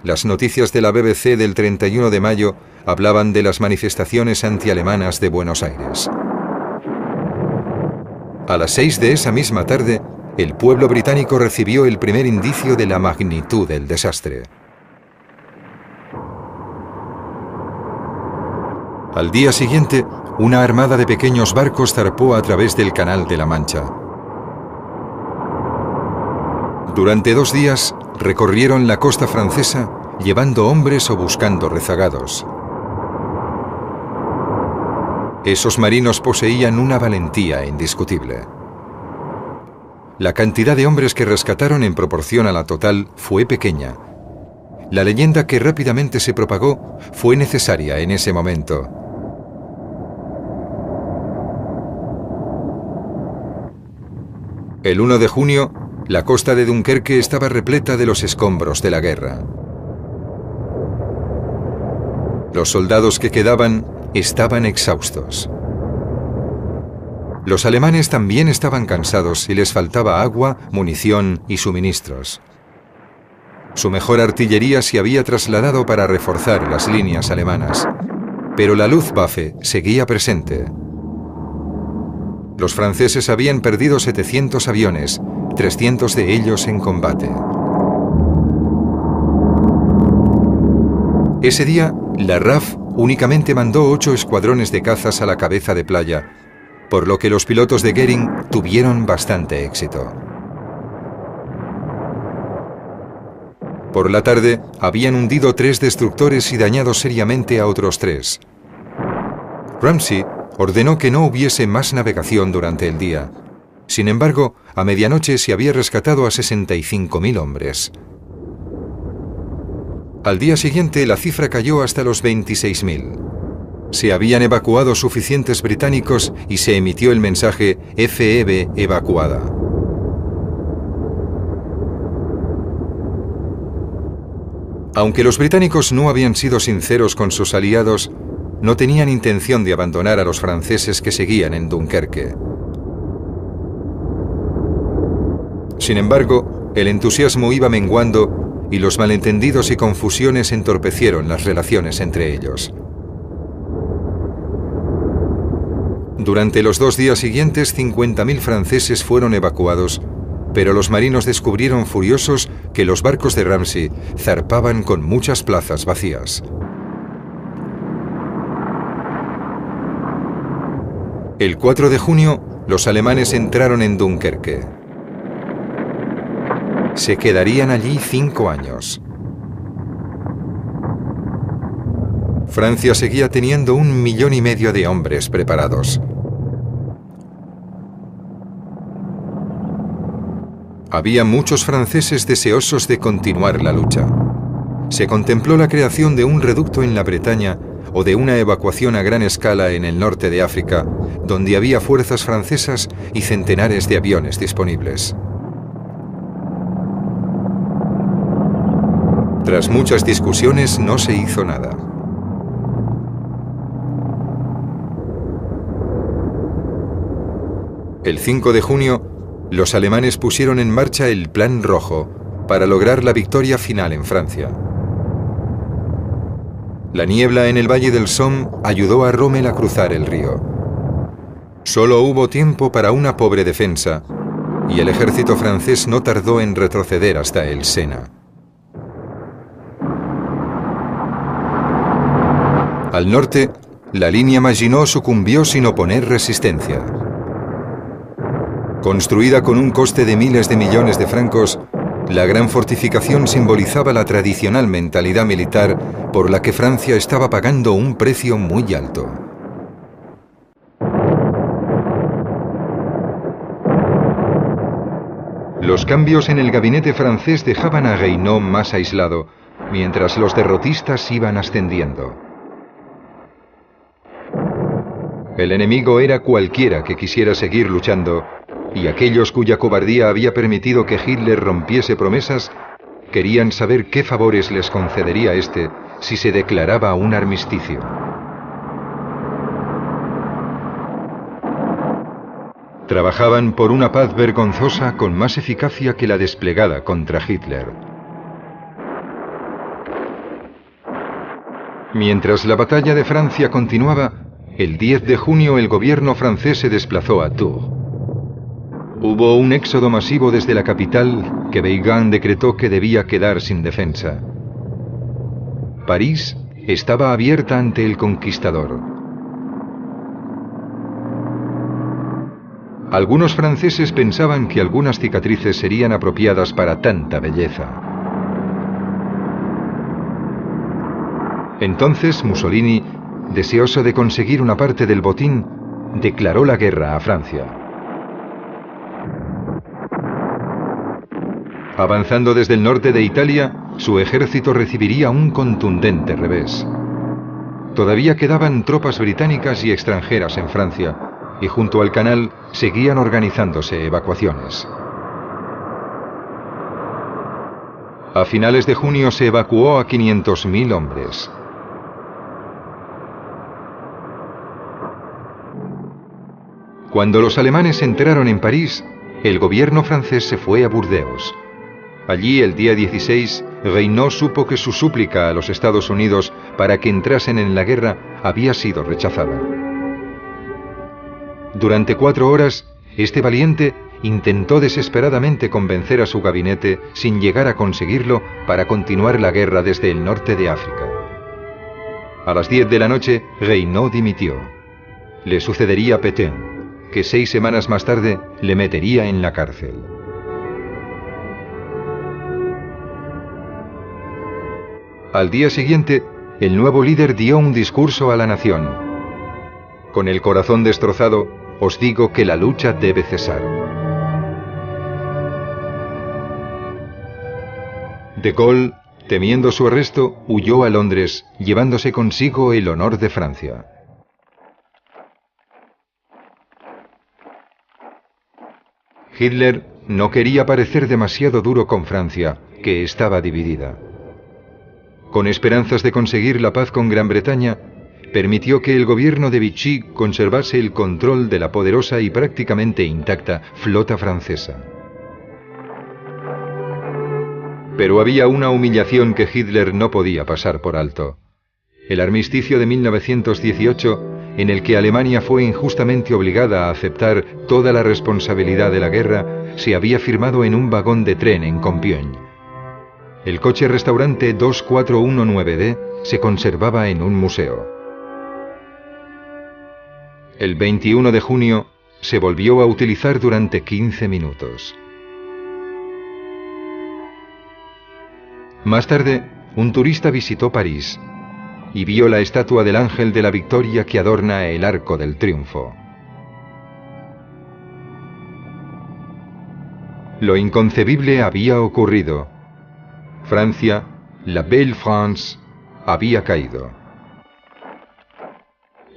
Las noticias de la BBC del 31 de mayo hablaban de las manifestaciones antialemanas de Buenos Aires. A las 6 de esa misma tarde, el pueblo británico recibió el primer indicio de la magnitud del desastre. Al día siguiente, una armada de pequeños barcos zarpó a través del Canal de la Mancha. Durante 2 días, recorrieron la costa francesa, llevando hombres o buscando rezagados. Esos marinos poseían una valentía indiscutible. La cantidad de hombres que rescataron en proporción a la total fue pequeña. La leyenda que rápidamente se propagó fue necesaria en ese momento. El 1 de junio, la costa de Dunkerque estaba repleta de los escombros de la guerra. Los soldados que quedaban estaban exhaustos. Los alemanes también estaban cansados y les faltaba agua, munición y suministros. Su mejor artillería se había trasladado para reforzar las líneas alemanas, pero la Luftwaffe seguía presente. Los franceses habían perdido 700 aviones, 300 de ellos en combate. Ese día, la RAF únicamente mandó 8 escuadrones de cazas a la cabeza de playa, por lo que los pilotos de Goering tuvieron bastante éxito. Por la tarde, habían hundido 3 destructores y dañado seriamente a otros 3. Ramsey ordenó que no hubiese más navegación durante el día. Sin embargo, a medianoche se había rescatado a 65.000 hombres. Al día siguiente, la cifra cayó hasta los 26.000. Se habían evacuado suficientes británicos y se emitió el mensaje FEB evacuada. Aunque los británicos no habían sido sinceros con sus aliados, no tenían intención de abandonar a los franceses que seguían en Dunkerque. Sin embargo, el entusiasmo iba menguando y los malentendidos y confusiones entorpecieron las relaciones entre ellos. Durante los 2 días siguientes, 50.000 franceses fueron evacuados, pero los marinos descubrieron furiosos que los barcos de Ramsay zarpaban con muchas plazas vacías. El 4 de junio, los alemanes entraron en Dunkerque. Se quedarían allí 5 años. Francia seguía teniendo 1,5 millones de hombres preparados. Había muchos franceses deseosos de continuar la lucha. Se contempló la creación de un reducto en la Bretaña o de una evacuación a gran escala en el norte de África, donde había fuerzas francesas y centenares de aviones disponibles. Tras muchas discusiones no se hizo nada. El 5 de junio, los alemanes pusieron en marcha el Plan Rojo para lograr la victoria final en Francia. La niebla en el valle del Somme ayudó a Rommel a cruzar el río. Solo hubo tiempo para una pobre defensa y el ejército francés no tardó en retroceder hasta el Sena. Al norte, la línea Maginot sucumbió sin oponer resistencia. Construida con un coste de miles de millones de francos, la gran fortificación simbolizaba la tradicional mentalidad militar por la que Francia estaba pagando un precio muy alto. Los cambios en el gabinete francés dejaban a Reynaud más aislado, mientras los derrotistas iban ascendiendo. El enemigo era cualquiera que quisiera seguir luchando, y aquellos cuya cobardía había permitido que Hitler rompiese promesas querían saber qué favores les concedería éste si se declaraba un armisticio. Trabajaban por una paz vergonzosa con más eficacia que la desplegada contra Hitler. Mientras la batalla de Francia continuaba, el 10 de junio el gobierno francés se desplazó a Tours. Hubo un éxodo masivo desde la capital que Weygand decretó que debía quedar sin defensa. París estaba abierta ante el conquistador. Algunos franceses pensaban que algunas cicatrices serían apropiadas para tanta belleza. Entonces Mussolini, deseoso de conseguir una parte del botín, declaró la guerra a Francia. Avanzando desde el norte de Italia, su ejército recibiría un contundente revés. Todavía quedaban tropas británicas y extranjeras en Francia, y junto al canal seguían organizándose evacuaciones. A finales de junio se evacuó a 500.000 hombres. Cuando los alemanes entraron en París, el gobierno francés se fue a Burdeos. Allí, el día 16, Reynaud supo que su súplica a los Estados Unidos para que entrasen en la guerra había sido rechazada. Durante 4 horas, este valiente intentó desesperadamente convencer a su gabinete, sin llegar a conseguirlo, para continuar la guerra desde el norte de África. A las 10 de la noche, Reynaud dimitió. Le sucedería Pétain, que 6 semanas más tarde le metería en la cárcel. Al día siguiente, el nuevo líder dio un discurso a la nación. Con el corazón destrozado, os digo que la lucha debe cesar. De Gaulle, temiendo su arresto, huyó a Londres, llevándose consigo el honor de Francia. Hitler no quería parecer demasiado duro con Francia, que estaba dividida. Con esperanzas de conseguir la paz con Gran Bretaña, permitió que el gobierno de Vichy conservase el control de la poderosa y prácticamente intacta flota francesa. Pero había una humillación que Hitler no podía pasar por alto. El armisticio de 1918, en el que Alemania fue injustamente obligada a aceptar toda la responsabilidad de la guerra, se había firmado en un vagón de tren en Compiègne. El coche restaurante 2419D se conservaba en un museo. El 21 de junio se volvió a utilizar durante 15 minutos. Más tarde, un turista visitó París y vio la estatua del Ángel de la Victoria que adorna el Arco del Triunfo. Lo inconcebible había ocurrido. Francia, la Belle France, había caído.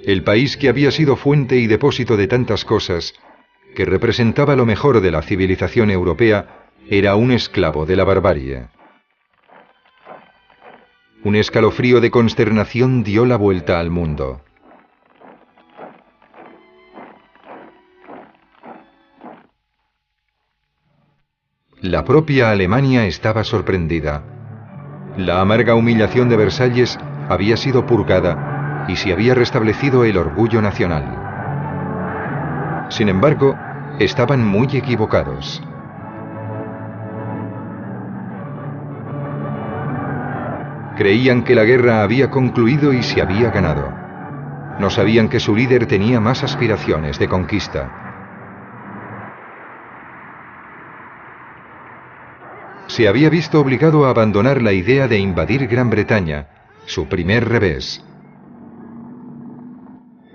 El país que había sido fuente y depósito de tantas cosas, que representaba lo mejor de la civilización europea, era un esclavo de la barbarie. Un escalofrío de consternación dio la vuelta al mundo. La propia Alemania estaba sorprendida. La amarga humillación de Versalles había sido purgada y se había restablecido el orgullo nacional. Sin embargo, estaban muy equivocados. Creían que la guerra había concluido y se había ganado. No sabían que su líder tenía más aspiraciones de conquista. Se había visto obligado a abandonar la idea de invadir Gran Bretaña, su primer revés.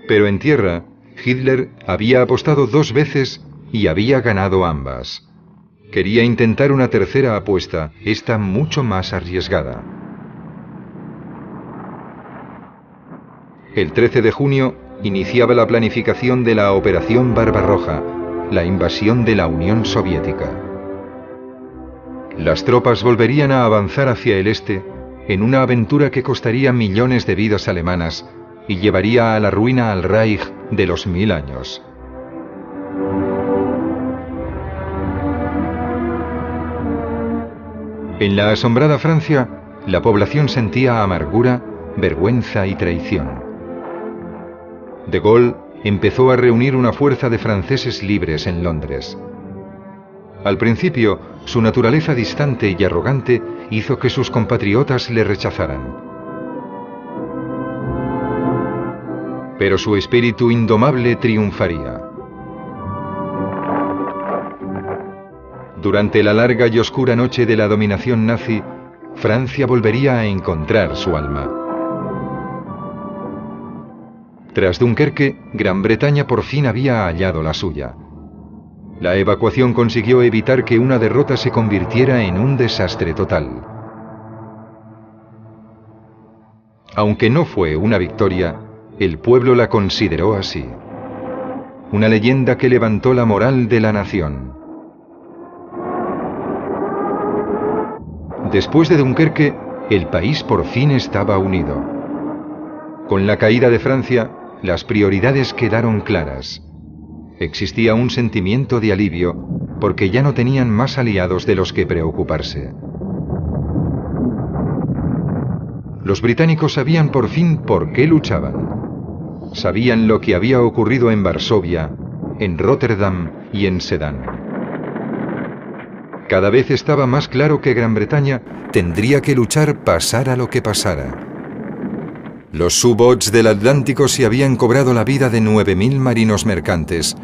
Pero en tierra, Hitler había apostado 2 veces y había ganado ambas. Quería intentar una tercera apuesta, esta mucho más arriesgada. El 13 de junio iniciaba la planificación de la Operación Barbarroja, la invasión de la Unión Soviética. Las tropas volverían a avanzar hacia el este en una aventura que costaría millones de vidas alemanas y llevaría a la ruina al Reich de los 1000 años. En la asombrada Francia, la población sentía amargura, vergüenza y traición. De Gaulle empezó a reunir una fuerza de franceses libres en Londres. Al principio, su naturaleza distante y arrogante hizo que sus compatriotas le rechazaran. Pero su espíritu indomable triunfaría. Durante la larga y oscura noche de la dominación nazi, Francia volvería a encontrar su alma. Tras Dunkerque, Gran Bretaña por fin había hallado la suya. La evacuación consiguió evitar que una derrota se convirtiera en un desastre total. Aunque no fue una victoria, el pueblo la consideró así. Una leyenda que levantó la moral de la nación. Después de Dunkerque, el país por fin estaba unido. Con la caída de Francia, las prioridades quedaron claras. Existía un sentimiento de alivio porque ya no tenían más aliados de los que preocuparse. Los británicos sabían por fin por qué luchaban. Sabían lo que había ocurrido en Varsovia, en Rotterdam y en Sedan. Cada vez estaba más claro que Gran Bretaña tendría que luchar pasara lo que pasara. Los U-boats del Atlántico se habían cobrado la vida de 9000 marinos mercantes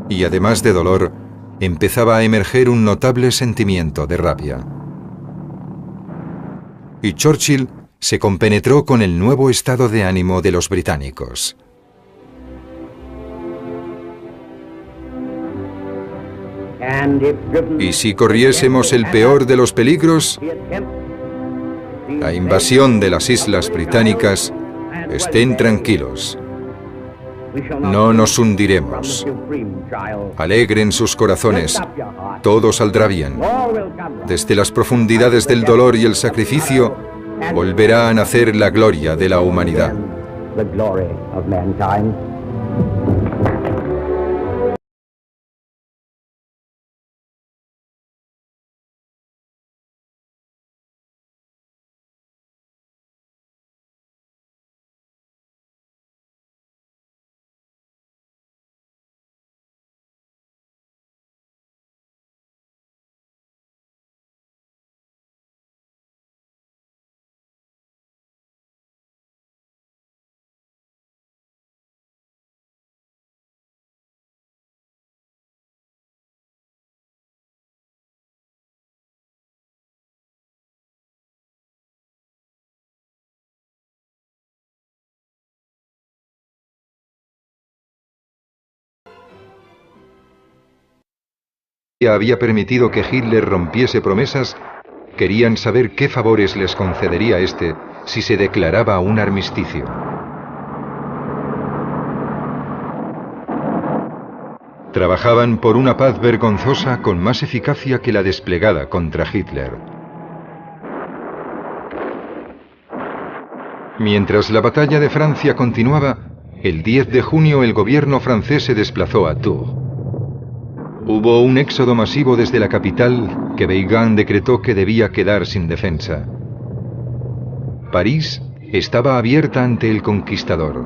y, además de dolor, empezaba a emerger un notable sentimiento de rabia. Y Churchill se compenetró con el nuevo estado de ánimo de los británicos. ¿Y si corriésemos el peor de los peligros? La invasión de las Islas Británicas. Estén tranquilos. No nos hundiremos. Alegren sus corazones. Todo saldrá bien. Desde las profundidades del dolor y el sacrificio, volverá a nacer la gloria de la humanidad. Había permitido que Hitler rompiese promesas, querían saber qué favores les concedería éste si se declaraba un armisticio. Trabajaban por una paz vergonzosa con más eficacia que la desplegada contra Hitler. Mientras la batalla de Francia continuaba, el 10 de junio el gobierno francés se desplazó a Tours. Hubo un éxodo masivo desde la capital que Weygand decretó que debía quedar sin defensa. París estaba abierta ante el conquistador.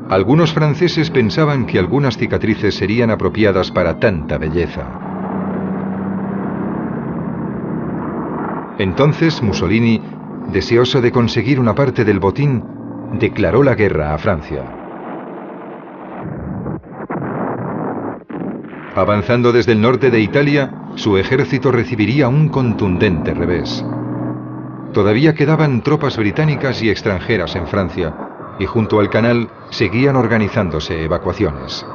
Algunos franceses pensaban que algunas cicatrices serían apropiadas para tanta belleza. Entonces Mussolini, deseoso de conseguir una parte del botín, declaró la guerra a Francia. Avanzando desde el norte de Italia, su ejército recibiría un contundente revés. Todavía quedaban tropas británicas y extranjeras en Francia, y junto al canal seguían organizándose evacuaciones.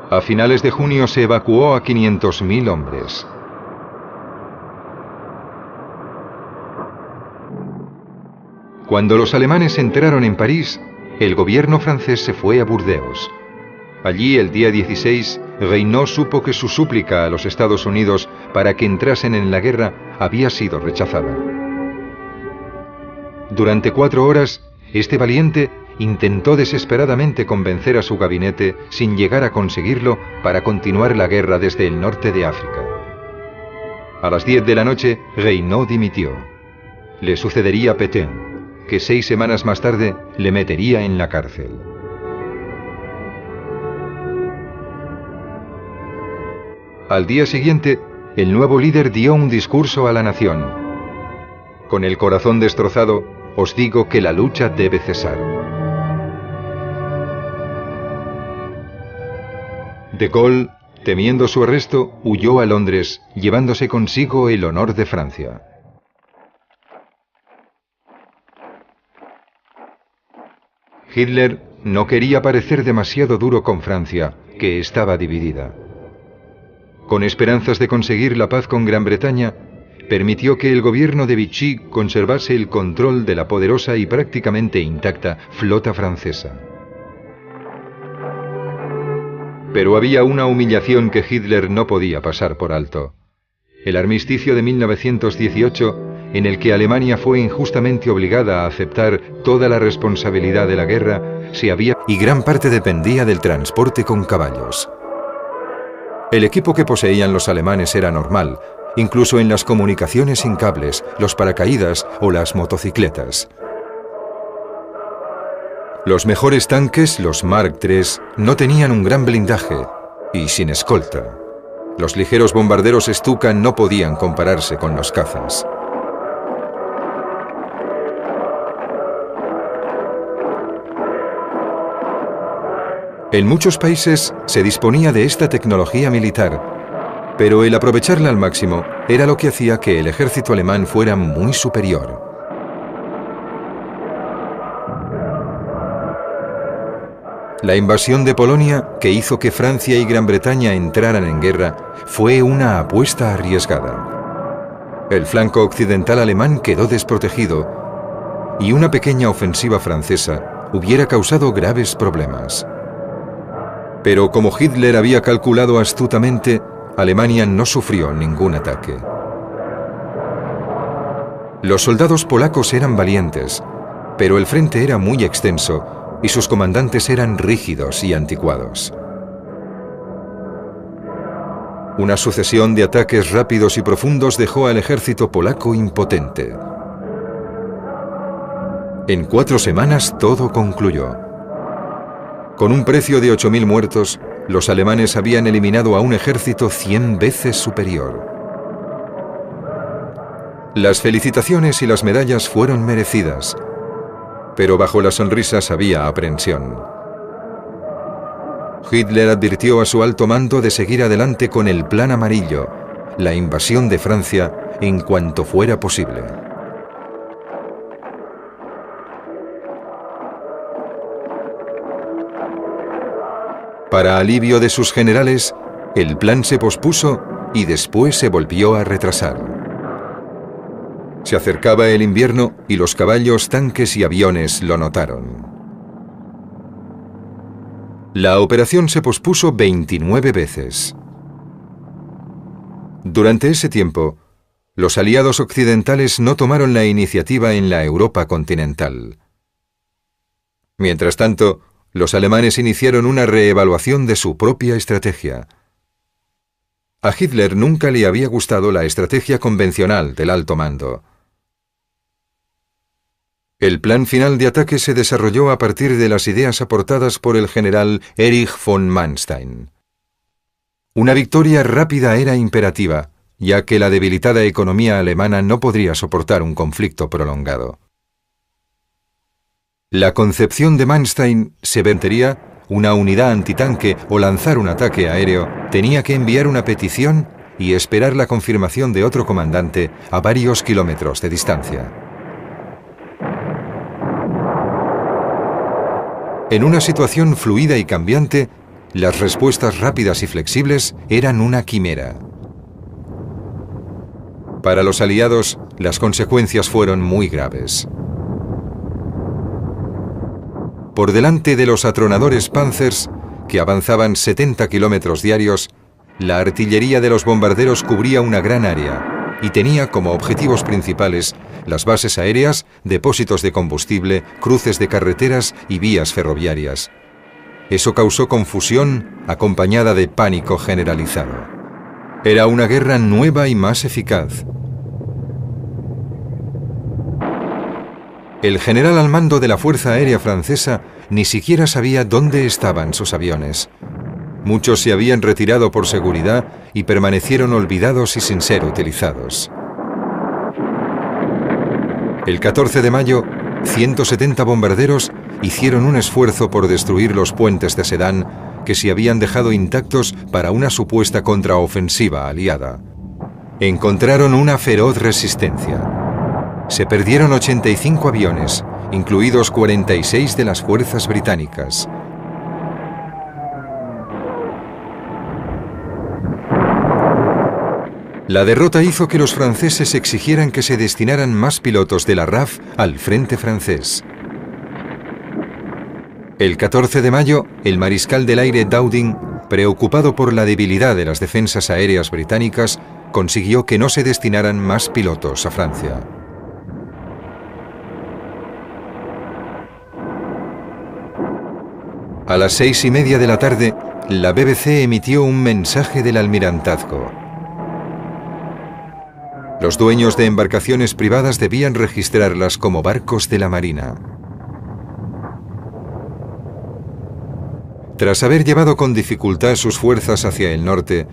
A finales de junio se evacuó a 500.000 hombres. Cuando los alemanes entraron en París, el gobierno francés se fue a Burdeos. Allí, el día 16, Reynaud supo que su súplica a los Estados Unidos para que entrasen en la guerra había sido rechazada. Durante 4 horas, este valiente intentó desesperadamente convencer a su gabinete, sin llegar a conseguirlo, para continuar la guerra desde el norte de África. A las 10 de la noche, Reynaud dimitió. Le sucedería Pétain, que 6 semanas más tarde le metería en la cárcel. Al día siguiente, el nuevo líder dio un discurso a la nación. Con el corazón destrozado, os digo que la lucha debe cesar. De Gaulle, temiendo su arresto, huyó a Londres, llevándose consigo el honor de Francia. Hitler no quería parecer demasiado duro con Francia, que estaba dividida. Con esperanzas de conseguir la paz con Gran Bretaña, permitió que el gobierno de Vichy conservase el control de la poderosa y prácticamente intacta flota francesa. Pero había una humillación que Hitler no podía pasar por alto. El armisticio de 1918, en el que Alemania fue injustamente obligada a aceptar toda la responsabilidad de la guerra, y gran parte dependía del transporte con caballos. El equipo que poseían los alemanes era normal, incluso en las comunicaciones sin cables, los paracaídas o las motocicletas. Los mejores tanques, los Mark III, no tenían un gran blindaje y sin escolta. Los ligeros bombarderos Stuka no podían compararse con los cazas. En muchos países se disponía de esta tecnología militar, pero el aprovecharla al máximo era lo que hacía que el ejército alemán fuera muy superior. La invasión de Polonia, que hizo que Francia y Gran Bretaña entraran en guerra, fue una apuesta arriesgada. El flanco occidental alemán quedó desprotegido y una pequeña ofensiva francesa hubiera causado graves problemas. Pero como Hitler había calculado astutamente, Alemania no sufrió ningún ataque. Los soldados polacos eran valientes, pero el frente era muy extenso y sus comandantes eran rígidos y anticuados. Una sucesión de ataques rápidos y profundos dejó al ejército polaco impotente. En 4 semanas todo concluyó. Con un precio de 8.000 muertos, los alemanes habían eliminado a un ejército 100 veces superior. Las felicitaciones y las medallas fueron merecidas, pero bajo las sonrisas había aprensión. Hitler advirtió a su alto mando de seguir adelante con el Plan Amarillo, la invasión de Francia, en cuanto fuera posible. Para alivio de sus generales, el plan se pospuso y después se volvió a retrasar. Se acercaba el invierno y los caballos, tanques y aviones lo notaron. La operación se pospuso 29 veces. Durante ese tiempo, los aliados occidentales no tomaron la iniciativa en la Europa continental. Mientras tanto, los alemanes iniciaron una reevaluación de su propia estrategia. A Hitler nunca le había gustado la estrategia convencional del alto mando. El plan final de ataque se desarrolló a partir de las ideas aportadas por el general Erich von Manstein. Una victoria rápida era imperativa, ya que la debilitada economía alemana no podría soportar un conflicto prolongado. La concepción de Manstein se vertería: una unidad antitanque o lanzar un ataque aéreo tenía que enviar una petición y esperar la confirmación de otro comandante a varios kilómetros de distancia. En una situación fluida y cambiante, las respuestas rápidas y flexibles eran una quimera. Para los aliados, las consecuencias fueron muy graves. Por delante de los atronadores Panzers, que avanzaban 70 kilómetros diarios, la artillería de los bombarderos cubría una gran área y tenía como objetivos principales las bases aéreas, depósitos de combustible, cruces de carreteras y vías ferroviarias. Eso causó confusión acompañada de pánico generalizado. Era una guerra nueva y más eficaz. El general al mando de la Fuerza Aérea Francesa ni siquiera sabía dónde estaban sus aviones. Muchos se habían retirado por seguridad y permanecieron olvidados y sin ser utilizados. El 14 de mayo, 170 bombarderos hicieron un esfuerzo por destruir los puentes de Sedan que se habían dejado intactos para una supuesta contraofensiva aliada. Encontraron una feroz resistencia. Se perdieron 85 aviones, incluidos 46 de las fuerzas británicas. La derrota hizo que los franceses exigieran que se destinaran más pilotos de la RAF al frente francés. El 14 de mayo, el mariscal del aire Dowding, preocupado por la debilidad de las defensas aéreas británicas, consiguió que no se destinaran más pilotos a Francia. A las 6:30 de la tarde, la BBC emitió un mensaje del almirantazgo. Los dueños de embarcaciones privadas debían registrarlas como barcos de la Marina. Tras haber llevado con dificultad sus fuerzas hacia el norte,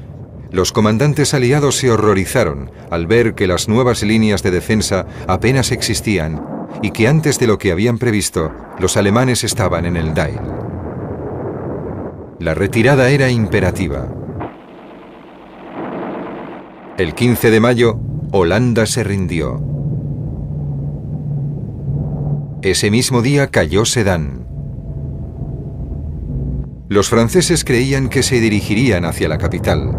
los comandantes aliados se horrorizaron al ver que las nuevas líneas de defensa apenas existían y que antes de lo que habían previsto, los alemanes estaban en el Dail. La retirada era imperativa. El 15 de mayo, Holanda se rindió. Ese mismo día cayó Sedan. Los franceses creían que se dirigirían hacia la capital.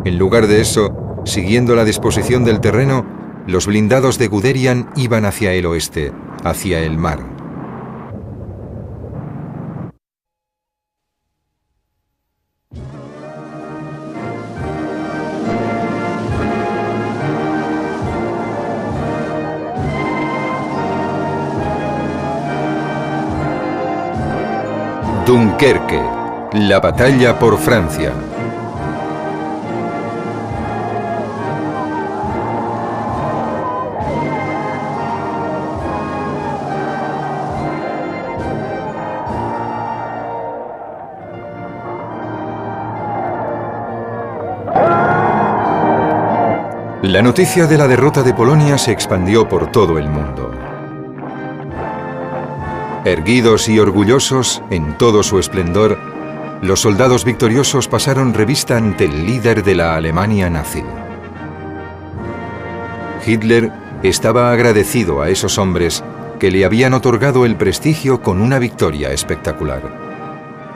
En lugar de eso, Siguiendo la disposición del terreno, los blindados de Guderian iban hacia el oeste, hacia el mar. Dunkerque, la batalla por Francia. La noticia de la derrota de Polonia se expandió por todo el mundo. Erguidos y orgullosos, en todo su esplendor, los soldados victoriosos pasaron revista ante el líder de la Alemania nazi. Hitler estaba agradecido a esos hombres que le habían otorgado el prestigio con una victoria espectacular.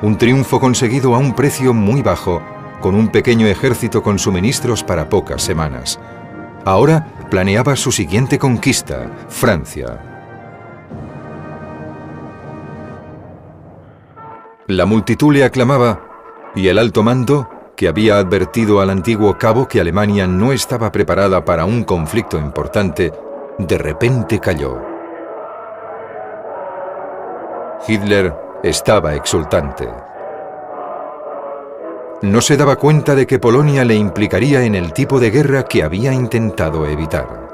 Un triunfo conseguido a un precio muy bajo, con un pequeño ejército con suministros para pocas semanas. Ahora planeaba su siguiente conquista, Francia. La multitud le aclamaba y el alto mando, que había advertido al antiguo cabo que Alemania no estaba preparada para un conflicto importante, de repente calló. Hitler estaba exultante. No se daba cuenta de que Polonia le implicaría en el tipo de guerra que había intentado evitar.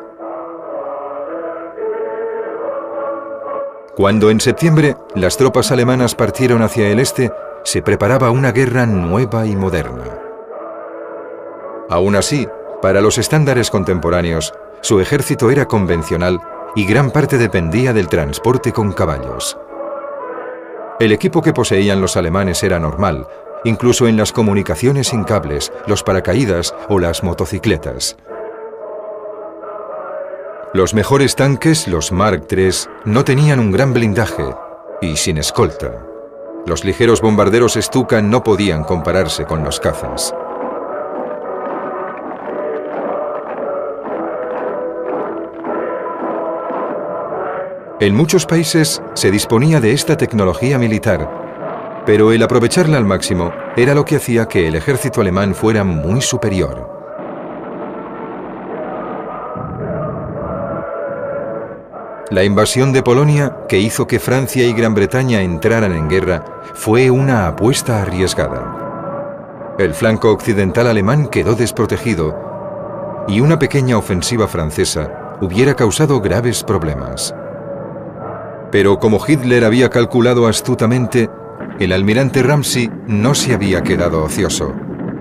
Cuando en septiembre las tropas alemanas partieron hacia el este, se preparaba una guerra nueva y moderna. Aún así, para los estándares contemporáneos, su ejército era convencional y gran parte dependía del transporte con caballos. El equipo que poseían los alemanes era normal, incluso en las comunicaciones sin cables, los paracaídas o las motocicletas. Los mejores tanques, los Mark III, no tenían un gran blindaje y sin escolta. Los ligeros bombarderos Stuka no podían compararse con los cazas. En muchos países se disponía de esta tecnología militar, pero el aprovecharla al máximo era lo que hacía que el ejército alemán fuera muy superior. La invasión de Polonia, que hizo que Francia y Gran Bretaña entraran en guerra, fue una apuesta arriesgada. El flanco occidental alemán quedó desprotegido y una pequeña ofensiva francesa hubiera causado graves problemas. Pero como Hitler había calculado astutamente, el almirante Ramsay no se había quedado ocioso.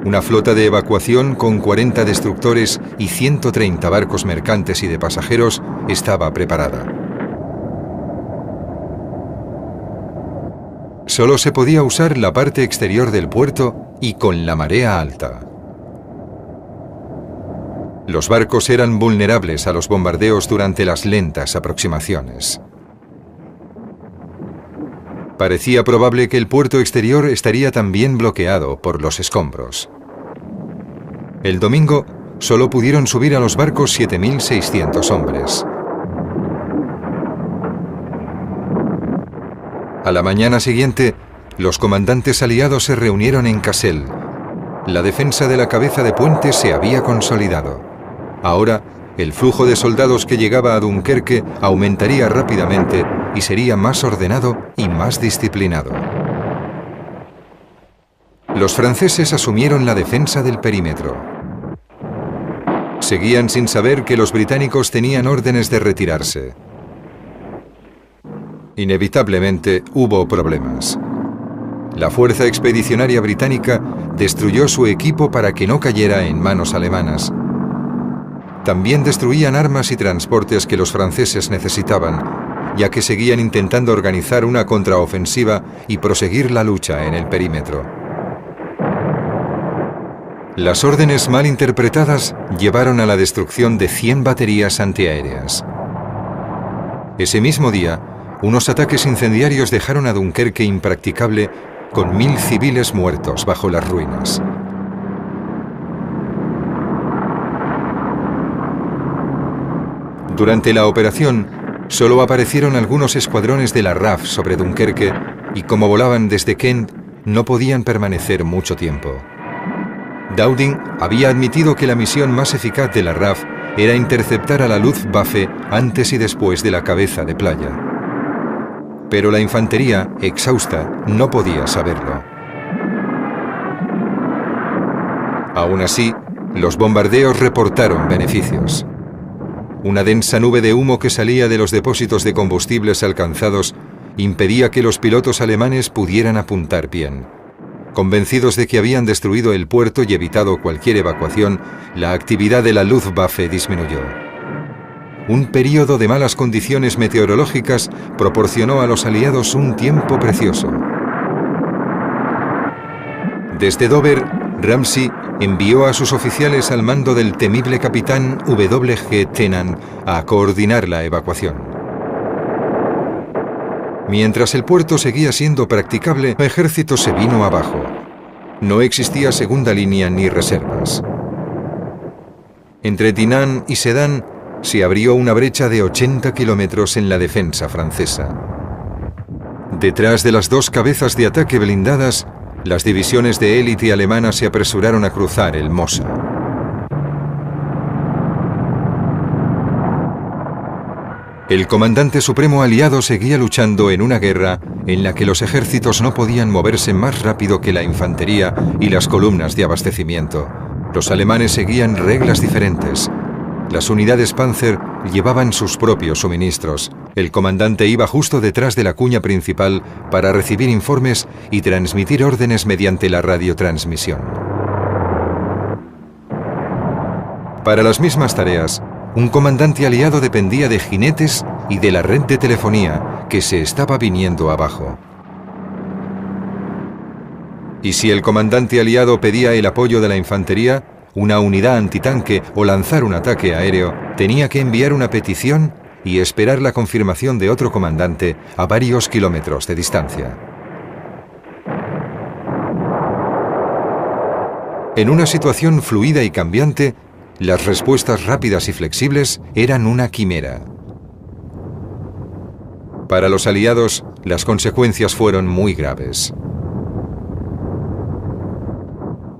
Una flota de evacuación con 40 destructores y 130 barcos mercantes y de pasajeros estaba preparada. Solo se podía usar la parte exterior del puerto y con la marea alta. Los barcos eran vulnerables a los bombardeos durante las lentas aproximaciones. Parecía probable que el puerto exterior estaría también bloqueado por los escombros. El domingo solo pudieron subir a los barcos 7.600 hombres. A la mañana siguiente, los comandantes aliados se reunieron en Kassel. La defensa de la cabeza de puente se había consolidado. Ahora, el flujo de soldados que llegaba a Dunkerque aumentaría rápidamente y sería más ordenado y más disciplinado. Los franceses asumieron la defensa del perímetro. Seguían sin saber que los británicos tenían órdenes de retirarse. Inevitablemente hubo problemas. La fuerza expedicionaria británica destruyó su equipo para que no cayera en manos alemanas. También destruían armas y transportes que los franceses necesitaban, ya que seguían intentando organizar una contraofensiva y proseguir la lucha en el perímetro. Las órdenes mal interpretadas llevaron a la destrucción de 100 baterías antiaéreas. Ese mismo día, unos ataques incendiarios dejaron a Dunkerque impracticable, con 1000 civiles muertos bajo las ruinas. Durante la operación, solo aparecieron algunos escuadrones de la RAF sobre Dunkerque y como volaban desde Kent, no podían permanecer mucho tiempo. Dowding había admitido que la misión más eficaz de la RAF era interceptar a la Luftwaffe antes y después de la cabeza de playa. Pero la infantería, exhausta, no podía saberlo. Aún así, los bombardeos reportaron beneficios. Una densa nube de humo que salía de los depósitos de combustibles alcanzados impedía que los pilotos alemanes pudieran apuntar bien. Convencidos de que habían destruido el puerto y evitado cualquier evacuación, la actividad de la Luftwaffe disminuyó. Un período de malas condiciones meteorológicas proporcionó a los aliados un tiempo precioso. Desde Dover, Ramsey envió a sus oficiales al mando del temible capitán W.G. Tennant a coordinar la evacuación. Mientras el puerto seguía siendo practicable, el ejército se vino abajo. No existía segunda línea ni reservas. Entre Dinant y Sedan se abrió una brecha de 80 kilómetros en la defensa francesa. Detrás de las dos cabezas de ataque blindadas, las divisiones de élite alemanas se apresuraron a cruzar el Mosa. El comandante supremo aliado seguía luchando en una guerra en la que los ejércitos no podían moverse más rápido que la infantería y las columnas de abastecimiento. Los alemanes seguían reglas diferentes. Las unidades Panzer llevaban sus propios suministros. El comandante iba justo detrás de la cuña principal para recibir informes y transmitir órdenes mediante la radiotransmisión. Para las mismas tareas, un comandante aliado dependía de jinetes y de la red de telefonía que se estaba viniendo abajo. Y si el comandante aliado pedía el apoyo de la infantería, una unidad antitanque o lanzar un ataque aéreo, tenía que enviar una petición y esperar la confirmación de otro comandante a varios kilómetros de distancia. En una situación fluida y cambiante, las respuestas rápidas y flexibles eran una quimera. Para los aliados, las consecuencias fueron muy graves.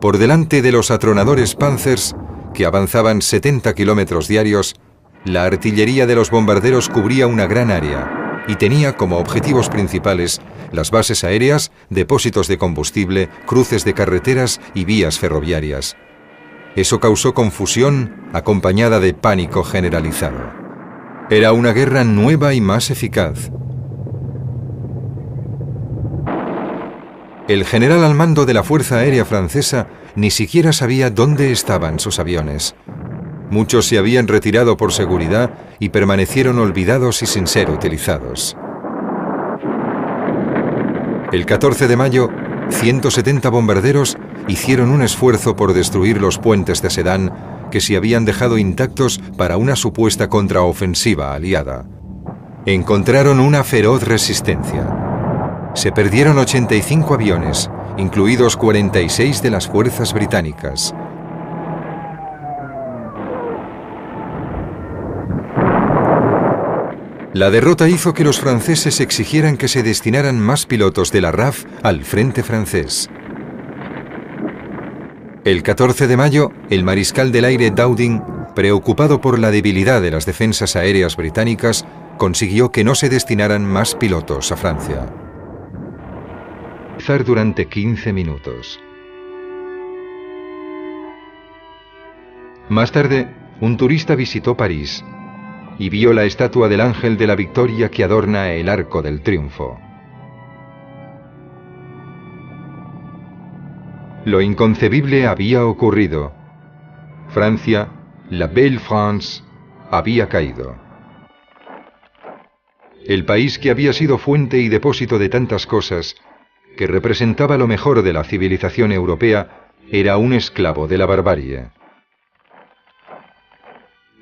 Por delante de los atronadores Panzers, que avanzaban 70 kilómetros diarios, la artillería de los bombarderos cubría una gran área y tenía como objetivos principales las bases aéreas, depósitos de combustible, cruces de carreteras y vías ferroviarias. Eso causó confusión acompañada de pánico generalizado. Era una guerra nueva y más eficaz. El general al mando de la Fuerza Aérea Francesa ni siquiera sabía dónde estaban sus aviones. Muchos se habían retirado por seguridad y permanecieron olvidados y sin ser utilizados. El 14 de mayo, 170 bombarderos hicieron un esfuerzo por destruir los puentes de Sedan que se habían dejado intactos para una supuesta contraofensiva aliada. Encontraron una feroz resistencia. Se perdieron 85 aviones, incluidos 46 de las fuerzas británicas. La derrota hizo que los franceses exigieran que se destinaran más pilotos de la RAF al frente francés. El 14 de mayo, el mariscal del aire Dowding, preocupado por la debilidad de las defensas aéreas británicas, consiguió que no se destinaran más pilotos a Francia. Durante 15 minutos. Más tarde, un turista visitó París y vio la estatua del Ángel de la Victoria que adorna el Arco del Triunfo. Lo inconcebible había ocurrido. Francia, la Belle France, había caído. El país que había sido fuente y depósito de tantas cosas, que representaba lo mejor de la civilización europea, era un esclavo de la barbarie.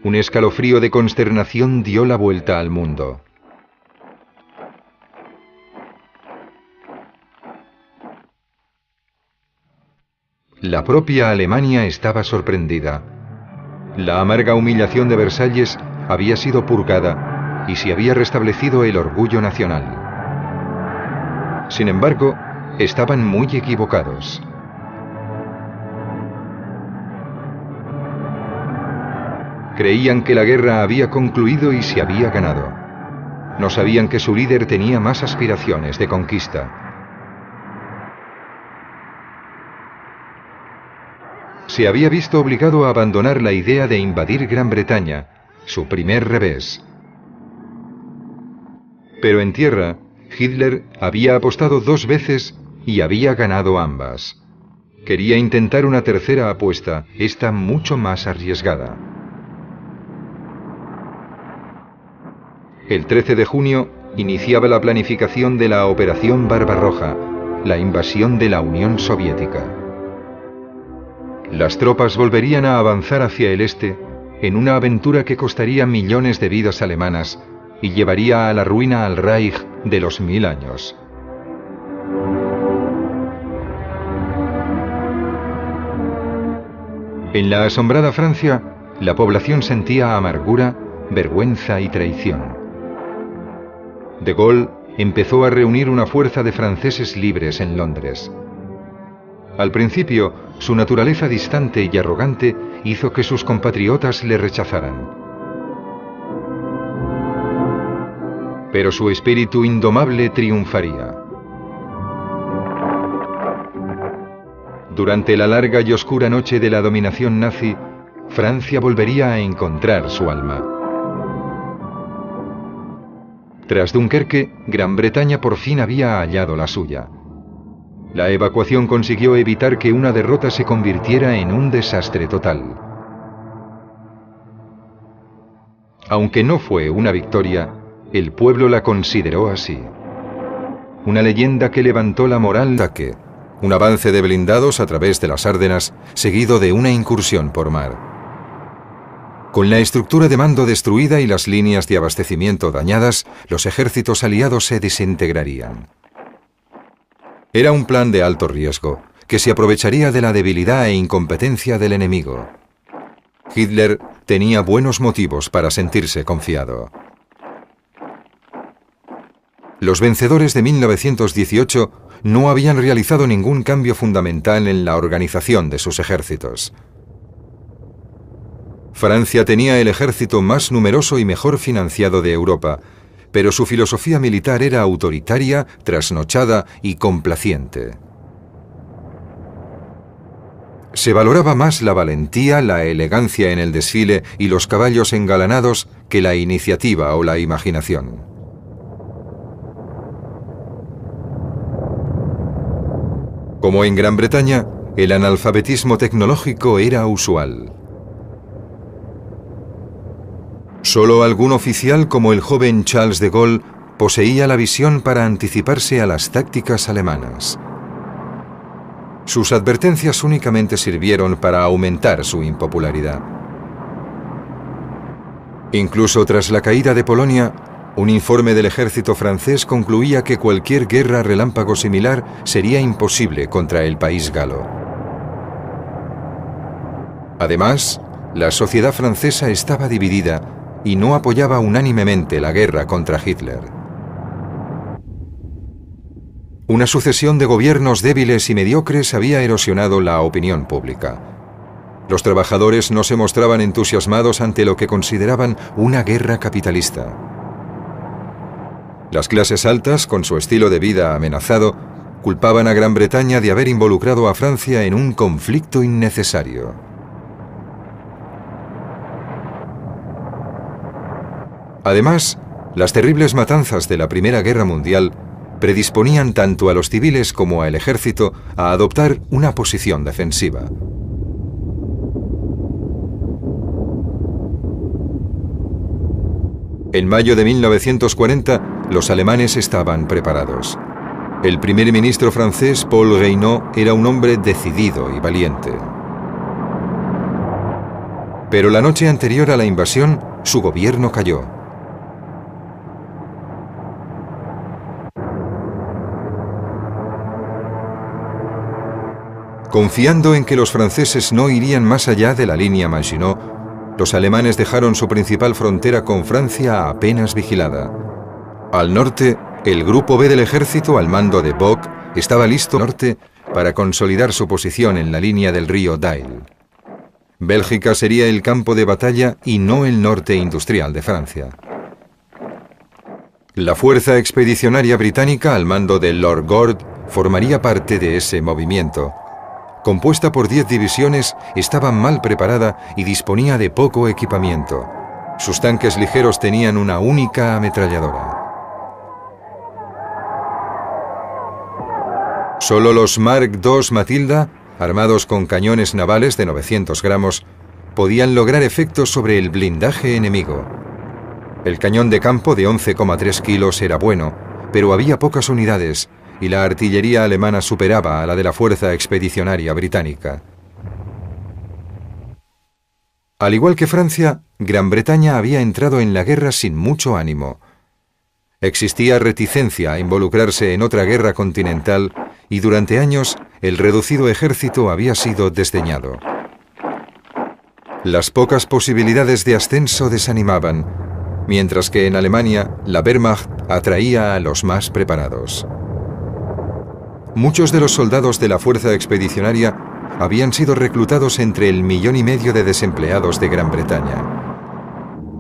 Un escalofrío de consternación dio la vuelta al mundo. La propia Alemania estaba sorprendida. La amarga humillación de Versalles había sido purgada y se había restablecido el orgullo nacional. Sin embargo, estaban muy equivocados. Creían que la guerra había concluido y se había ganado. No sabían que su líder tenía más aspiraciones de conquista. Se había visto obligado a abandonar la idea de invadir Gran Bretaña, su primer revés. Pero en tierra, Hitler había apostado 2 veces y había ganado ambas. Quería intentar una tercera apuesta, esta mucho más arriesgada. El 13 de junio iniciaba la planificación de la Operación Barbarroja, la invasión de la Unión Soviética. Las tropas volverían a avanzar hacia el este en una aventura que costaría millones de vidas alemanas y llevaría a la ruina al Reich de los 1000 años. En la asombrada Francia, la población sentía amargura, vergüenza y traición. De Gaulle empezó a reunir una fuerza de franceses libres en Londres. Al principio, su naturaleza distante y arrogante hizo que sus compatriotas le rechazaran. Pero su espíritu indomable triunfaría. Durante la larga y oscura noche de la dominación nazi, Francia volvería a encontrar su alma. Tras Dunkerque, Gran Bretaña por fin había hallado la suya. La evacuación consiguió evitar que una derrota se convirtiera en un desastre total. Aunque no fue una victoria, el pueblo la consideró así. Una leyenda que levantó la moral. Ataque, un avance de blindados a través de las Ardenas, seguido de una incursión por mar. Con la estructura de mando destruida y las líneas de abastecimiento dañadas, los ejércitos aliados se desintegrarían. Era un plan de alto riesgo, que se aprovecharía de la debilidad e incompetencia del enemigo. Hitler tenía buenos motivos para sentirse confiado. Los vencedores de 1918 no habían realizado ningún cambio fundamental en la organización de sus ejércitos. Francia tenía el ejército más numeroso y mejor financiado de Europa, pero su filosofía militar era autoritaria, trasnochada y complaciente. Se valoraba más la valentía, la elegancia en el desfile y los caballos engalanados que la iniciativa o la imaginación. Como en Gran Bretaña, el analfabetismo tecnológico era usual. Solo algún oficial como el joven Charles de Gaulle poseía la visión para anticiparse a las tácticas alemanas. Sus advertencias únicamente sirvieron para aumentar su impopularidad. Incluso tras la caída de Polonia, un informe del ejército francés concluía que cualquier guerra relámpago similar sería imposible contra el país galo. Además, la sociedad francesa estaba dividida y no apoyaba unánimemente la guerra contra Hitler. Una sucesión de gobiernos débiles y mediocres había erosionado la opinión pública. Los trabajadores no se mostraban entusiasmados ante lo que consideraban una guerra capitalista. Las clases altas, con su estilo de vida amenazado, culpaban a Gran Bretaña de haber involucrado a Francia en un conflicto innecesario. Además, las terribles matanzas de la Primera Guerra Mundial predisponían tanto a los civiles como al ejército a adoptar una posición defensiva. En mayo de 1940, los alemanes estaban preparados. El primer ministro francés, Paul Reynaud, era un hombre decidido y valiente. Pero la noche anterior a la invasión, su gobierno cayó. Confiando en que los franceses no irían más allá de la línea Maginot, los alemanes dejaron su principal frontera con Francia apenas vigilada. Al norte, el Grupo B del ejército, al mando de Bock, estaba listo al norte para consolidar su posición en la línea del río Dyle. Bélgica sería el campo de batalla y no el norte industrial de Francia. La fuerza expedicionaria británica, al mando de Lord Gord, formaría parte de ese movimiento. Compuesta por 10 divisiones, estaba mal preparada y disponía de poco equipamiento. Sus tanques ligeros tenían una única ametralladora. Solo los Mark II Matilda, armados con cañones navales de 900 gramos, podían lograr efectos sobre el blindaje enemigo. El cañón de campo de 11,3 kilos era bueno, pero había pocas unidades y la artillería alemana superaba a la de la fuerza expedicionaria británica. Al igual que Francia, Gran Bretaña había entrado en la guerra sin mucho ánimo. Existía reticencia a involucrarse en otra guerra continental y durante años el reducido ejército había sido desdeñado. Las pocas posibilidades de ascenso desanimaban, mientras que en Alemania la Wehrmacht atraía a los más preparados. Muchos de los soldados de la fuerza expedicionaria habían sido reclutados entre el 1,5 millones de desempleados de Gran Bretaña.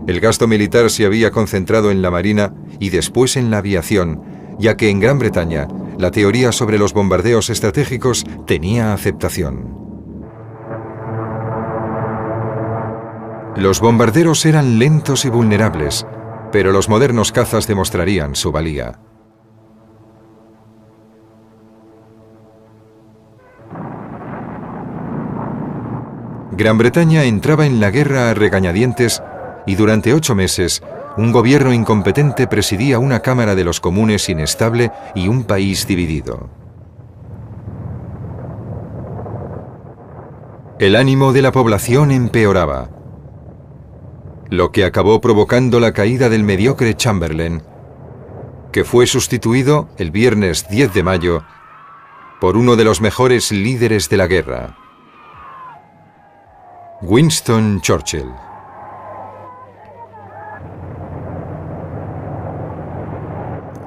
El gasto militar se había concentrado en la marina y después en la aviación, ya que en Gran Bretaña la teoría sobre los bombardeos estratégicos tenía aceptación. Los bombarderos eran lentos y vulnerables, pero los modernos cazas demostrarían su valía. Gran Bretaña entraba en la guerra a regañadientes y durante 8 meses un gobierno incompetente presidía una Cámara de los Comunes inestable y un país dividido. El ánimo de la población empeoraba, lo que acabó provocando la caída del mediocre Chamberlain, que fue sustituido el viernes 10 de mayo por uno de los mejores líderes de la guerra, Winston Churchill.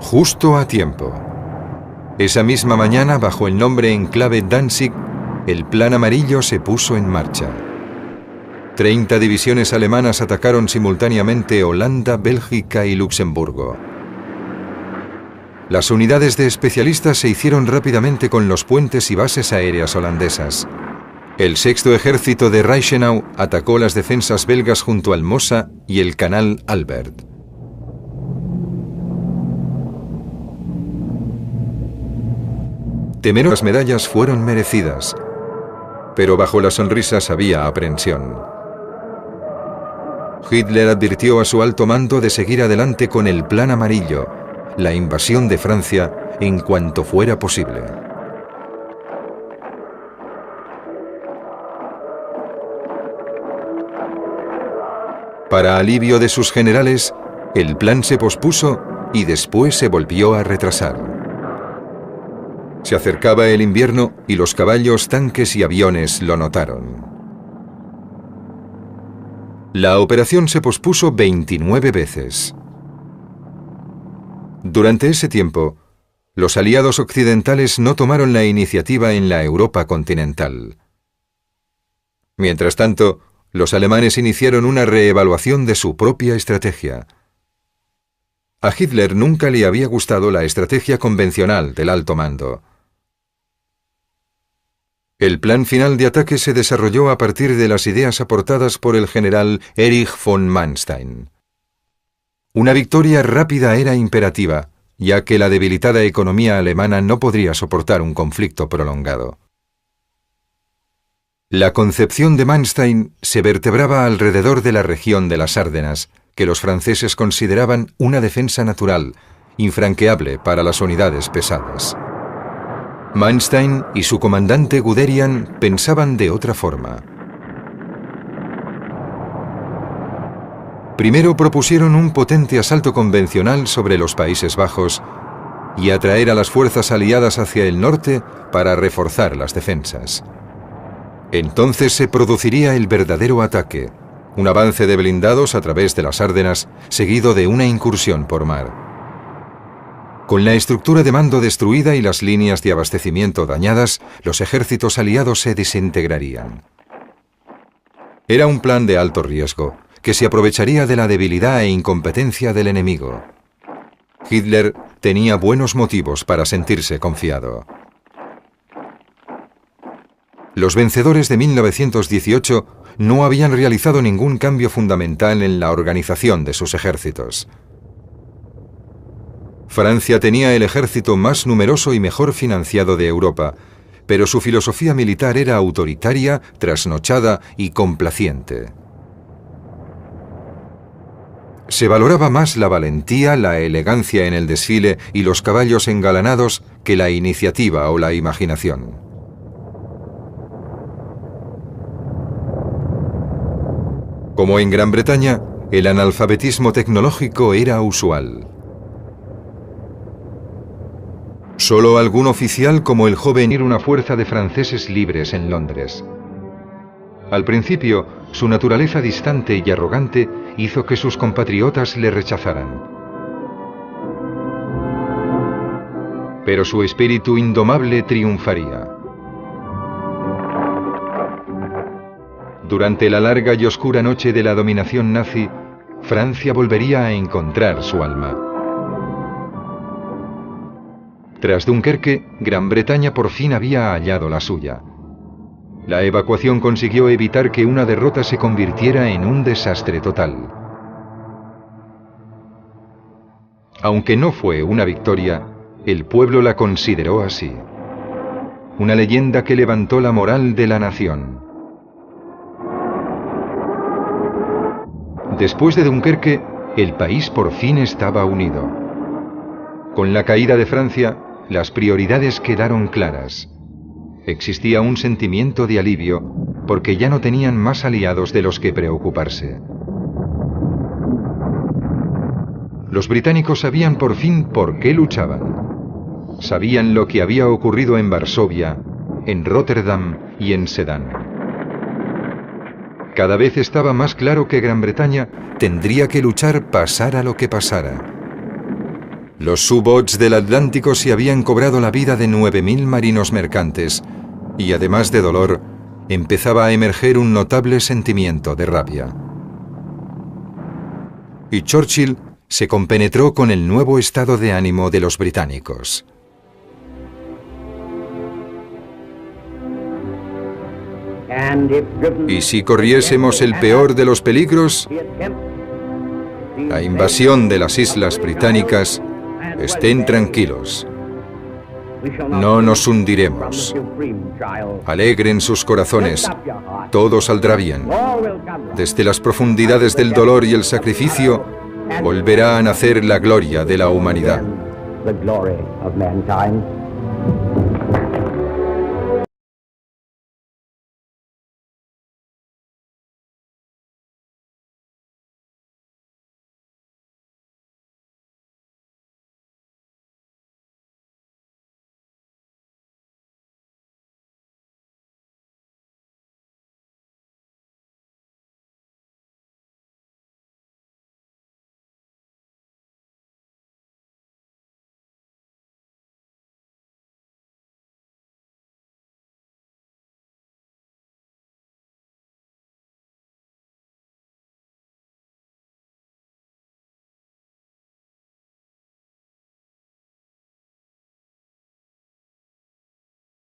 Justo a tiempo. Esa misma mañana, bajo el nombre en clave Danzig, el Plan Amarillo se puso en marcha. 30 divisiones alemanas atacaron simultáneamente Holanda, Bélgica y Luxemburgo. Las unidades de especialistas se hicieron rápidamente con los puentes y bases aéreas holandesas. El sexto ejército de Reichenau atacó las defensas belgas junto al Mosa y el canal Albert. Temerosas medallas fueron merecidas, pero bajo las sonrisas había aprensión. Hitler advirtió a su alto mando de seguir adelante con el Plan Amarillo, la invasión de Francia, en cuanto fuera posible. Para alivio de sus generales, el plan se pospuso y después se volvió a retrasar. Se acercaba el invierno y los caballos, tanques y aviones lo notaron. La operación se pospuso 29 veces. Durante ese tiempo, los aliados occidentales no tomaron la iniciativa en la Europa continental. Mientras tanto, los alemanes iniciaron una reevaluación de su propia estrategia. A Hitler nunca le había gustado la estrategia convencional del alto mando. El plan final de ataque se desarrolló a partir de las ideas aportadas por el general Erich von Manstein. Una victoria rápida era imperativa, ya que la debilitada economía alemana no podría soportar un conflicto prolongado. La concepción de Manstein se vertebraba alrededor de la región de las Ardenas, que los franceses consideraban una defensa natural, infranqueable para las unidades pesadas. Manstein y su comandante Guderian pensaban de otra forma. Primero propusieron un potente asalto convencional sobre los Países Bajos y atraer a las fuerzas aliadas hacia el norte para reforzar las defensas. Entonces se produciría el verdadero ataque, un avance de blindados a través de las Ardenas, seguido de una incursión por mar. Con la estructura de mando destruida y las líneas de abastecimiento dañadas, los ejércitos aliados se desintegrarían. Era un plan de alto riesgo, que se aprovecharía de la debilidad e incompetencia del enemigo. Hitler tenía buenos motivos para sentirse confiado. Los vencedores de 1918 no habían realizado ningún cambio fundamental en la organización de sus ejércitos. Francia tenía el ejército más numeroso y mejor financiado de Europa, pero su filosofía militar era autoritaria, trasnochada y complaciente. Se valoraba más la valentía, la elegancia en el desfile y los caballos engalanados que la iniciativa o la imaginación. Como en Gran Bretaña, el analfabetismo tecnológico era usual. Solo algún oficial como el joven era una fuerza de franceses libres en Londres. Al principio, su naturaleza distante y arrogante hizo que sus compatriotas le rechazaran. Pero su espíritu indomable triunfaría. Durante la larga y oscura noche de la dominación nazi, Francia volvería a encontrar su alma. Tras Dunkerque, Gran Bretaña por fin había hallado la suya. La evacuación consiguió evitar que una derrota se convirtiera en un desastre total. Aunque no fue una victoria, el pueblo la consideró así. Una leyenda que levantó la moral de la nación. Después de Dunkerque, el país por fin estaba unido. Con la caída de Francia, las prioridades quedaron claras. Existía un sentimiento de alivio porque ya no tenían más aliados de los que preocuparse. Los británicos sabían por fin por qué luchaban. Sabían lo que había ocurrido en Varsovia, en Rotterdam y en Sedan. Cada vez estaba más claro que Gran Bretaña tendría que luchar pasara lo que pasara. Los U-boats del Atlántico se habían cobrado la vida de 9.000 marinos mercantes y, además de dolor, empezaba a emerger un notable sentimiento de rabia. Y Churchill se compenetró con el nuevo estado de ánimo de los británicos. ¿Y si corriésemos el peor de los peligros? La invasión de las islas británicas. Estén tranquilos. No nos hundiremos. Alegren sus corazones. Todo saldrá bien. Desde las profundidades del dolor y el sacrificio, volverá a nacer la gloria de la humanidad. Los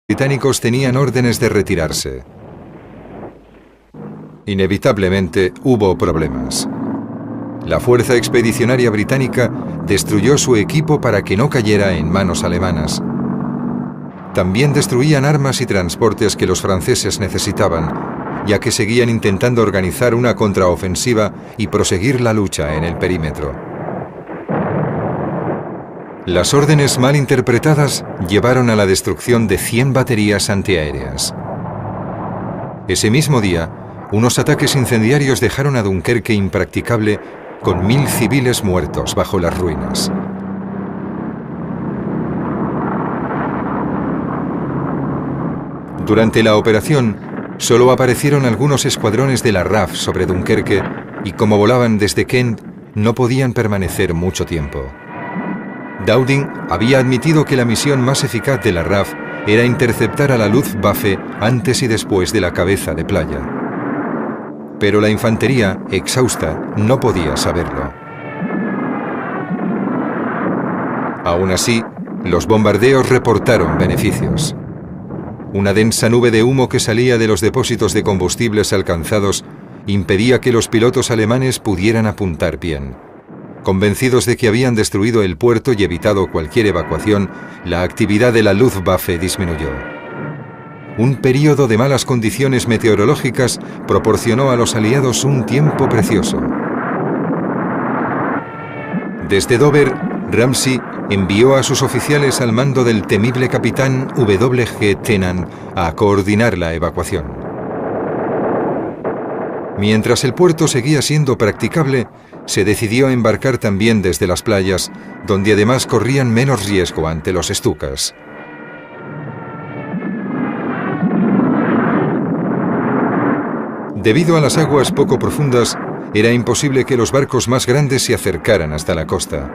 británicos tenían órdenes de retirarse. Inevitablemente hubo problemas. La fuerza expedicionaria británica destruyó su equipo para que no cayera en manos alemanas. También destruían armas y transportes que los franceses necesitaban, ya que seguían intentando organizar una contraofensiva y proseguir la lucha en el perímetro. Las órdenes mal interpretadas llevaron a la destrucción de 100 baterías antiaéreas. Ese mismo día, unos ataques incendiarios dejaron a Dunkerque impracticable, con 1000 civiles muertos bajo las ruinas. Durante la operación, Solo aparecieron algunos escuadrones de la RAF sobre Dunkerque y como volaban desde Kent, no podían permanecer mucho tiempo. Dowding había admitido que la misión más eficaz de la RAF era interceptar a la Luftwaffe antes y después de la cabeza de playa. Pero la infantería, exhausta, no podía saberlo. Aún así, los bombardeos reportaron beneficios. Una densa nube de humo que salía de los depósitos de combustibles alcanzados impedía que los pilotos alemanes pudieran apuntar bien. Convencidos de que habían destruido el puerto y evitado cualquier evacuación, la actividad de la Luftwaffe disminuyó. Un período de malas condiciones meteorológicas proporcionó a los aliados un tiempo precioso. Desde Dover, Ramsey envió a sus oficiales al mando del temible capitán W.G. Tennant a coordinar la evacuación. Mientras el puerto seguía siendo practicable, se decidió embarcar también desde las playas, donde además corrían menos riesgo ante los Stukas. Debido a las aguas poco profundas, era imposible que los barcos más grandes se acercaran hasta la costa.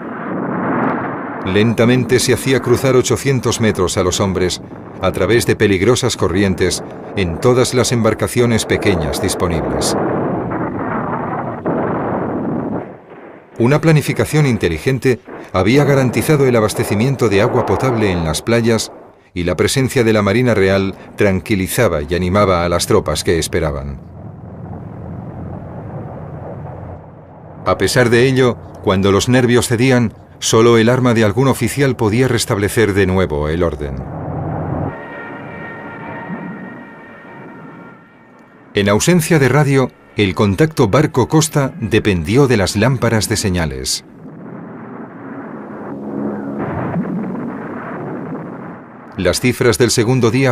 Lentamente se hacía cruzar 800 metros a los hombres, a través de peligrosas corrientes, en todas las embarcaciones pequeñas disponibles. Una planificación inteligente había garantizado el abastecimiento de agua potable en las playas y la presencia de la Marina Real tranquilizaba y animaba a las tropas que esperaban. A pesar de ello, cuando los nervios cedían, solo el arma de algún oficial podía restablecer de nuevo el orden. En ausencia de radio, el contacto barco-costa dependió de las lámparas de señales. Las cifras del segundo día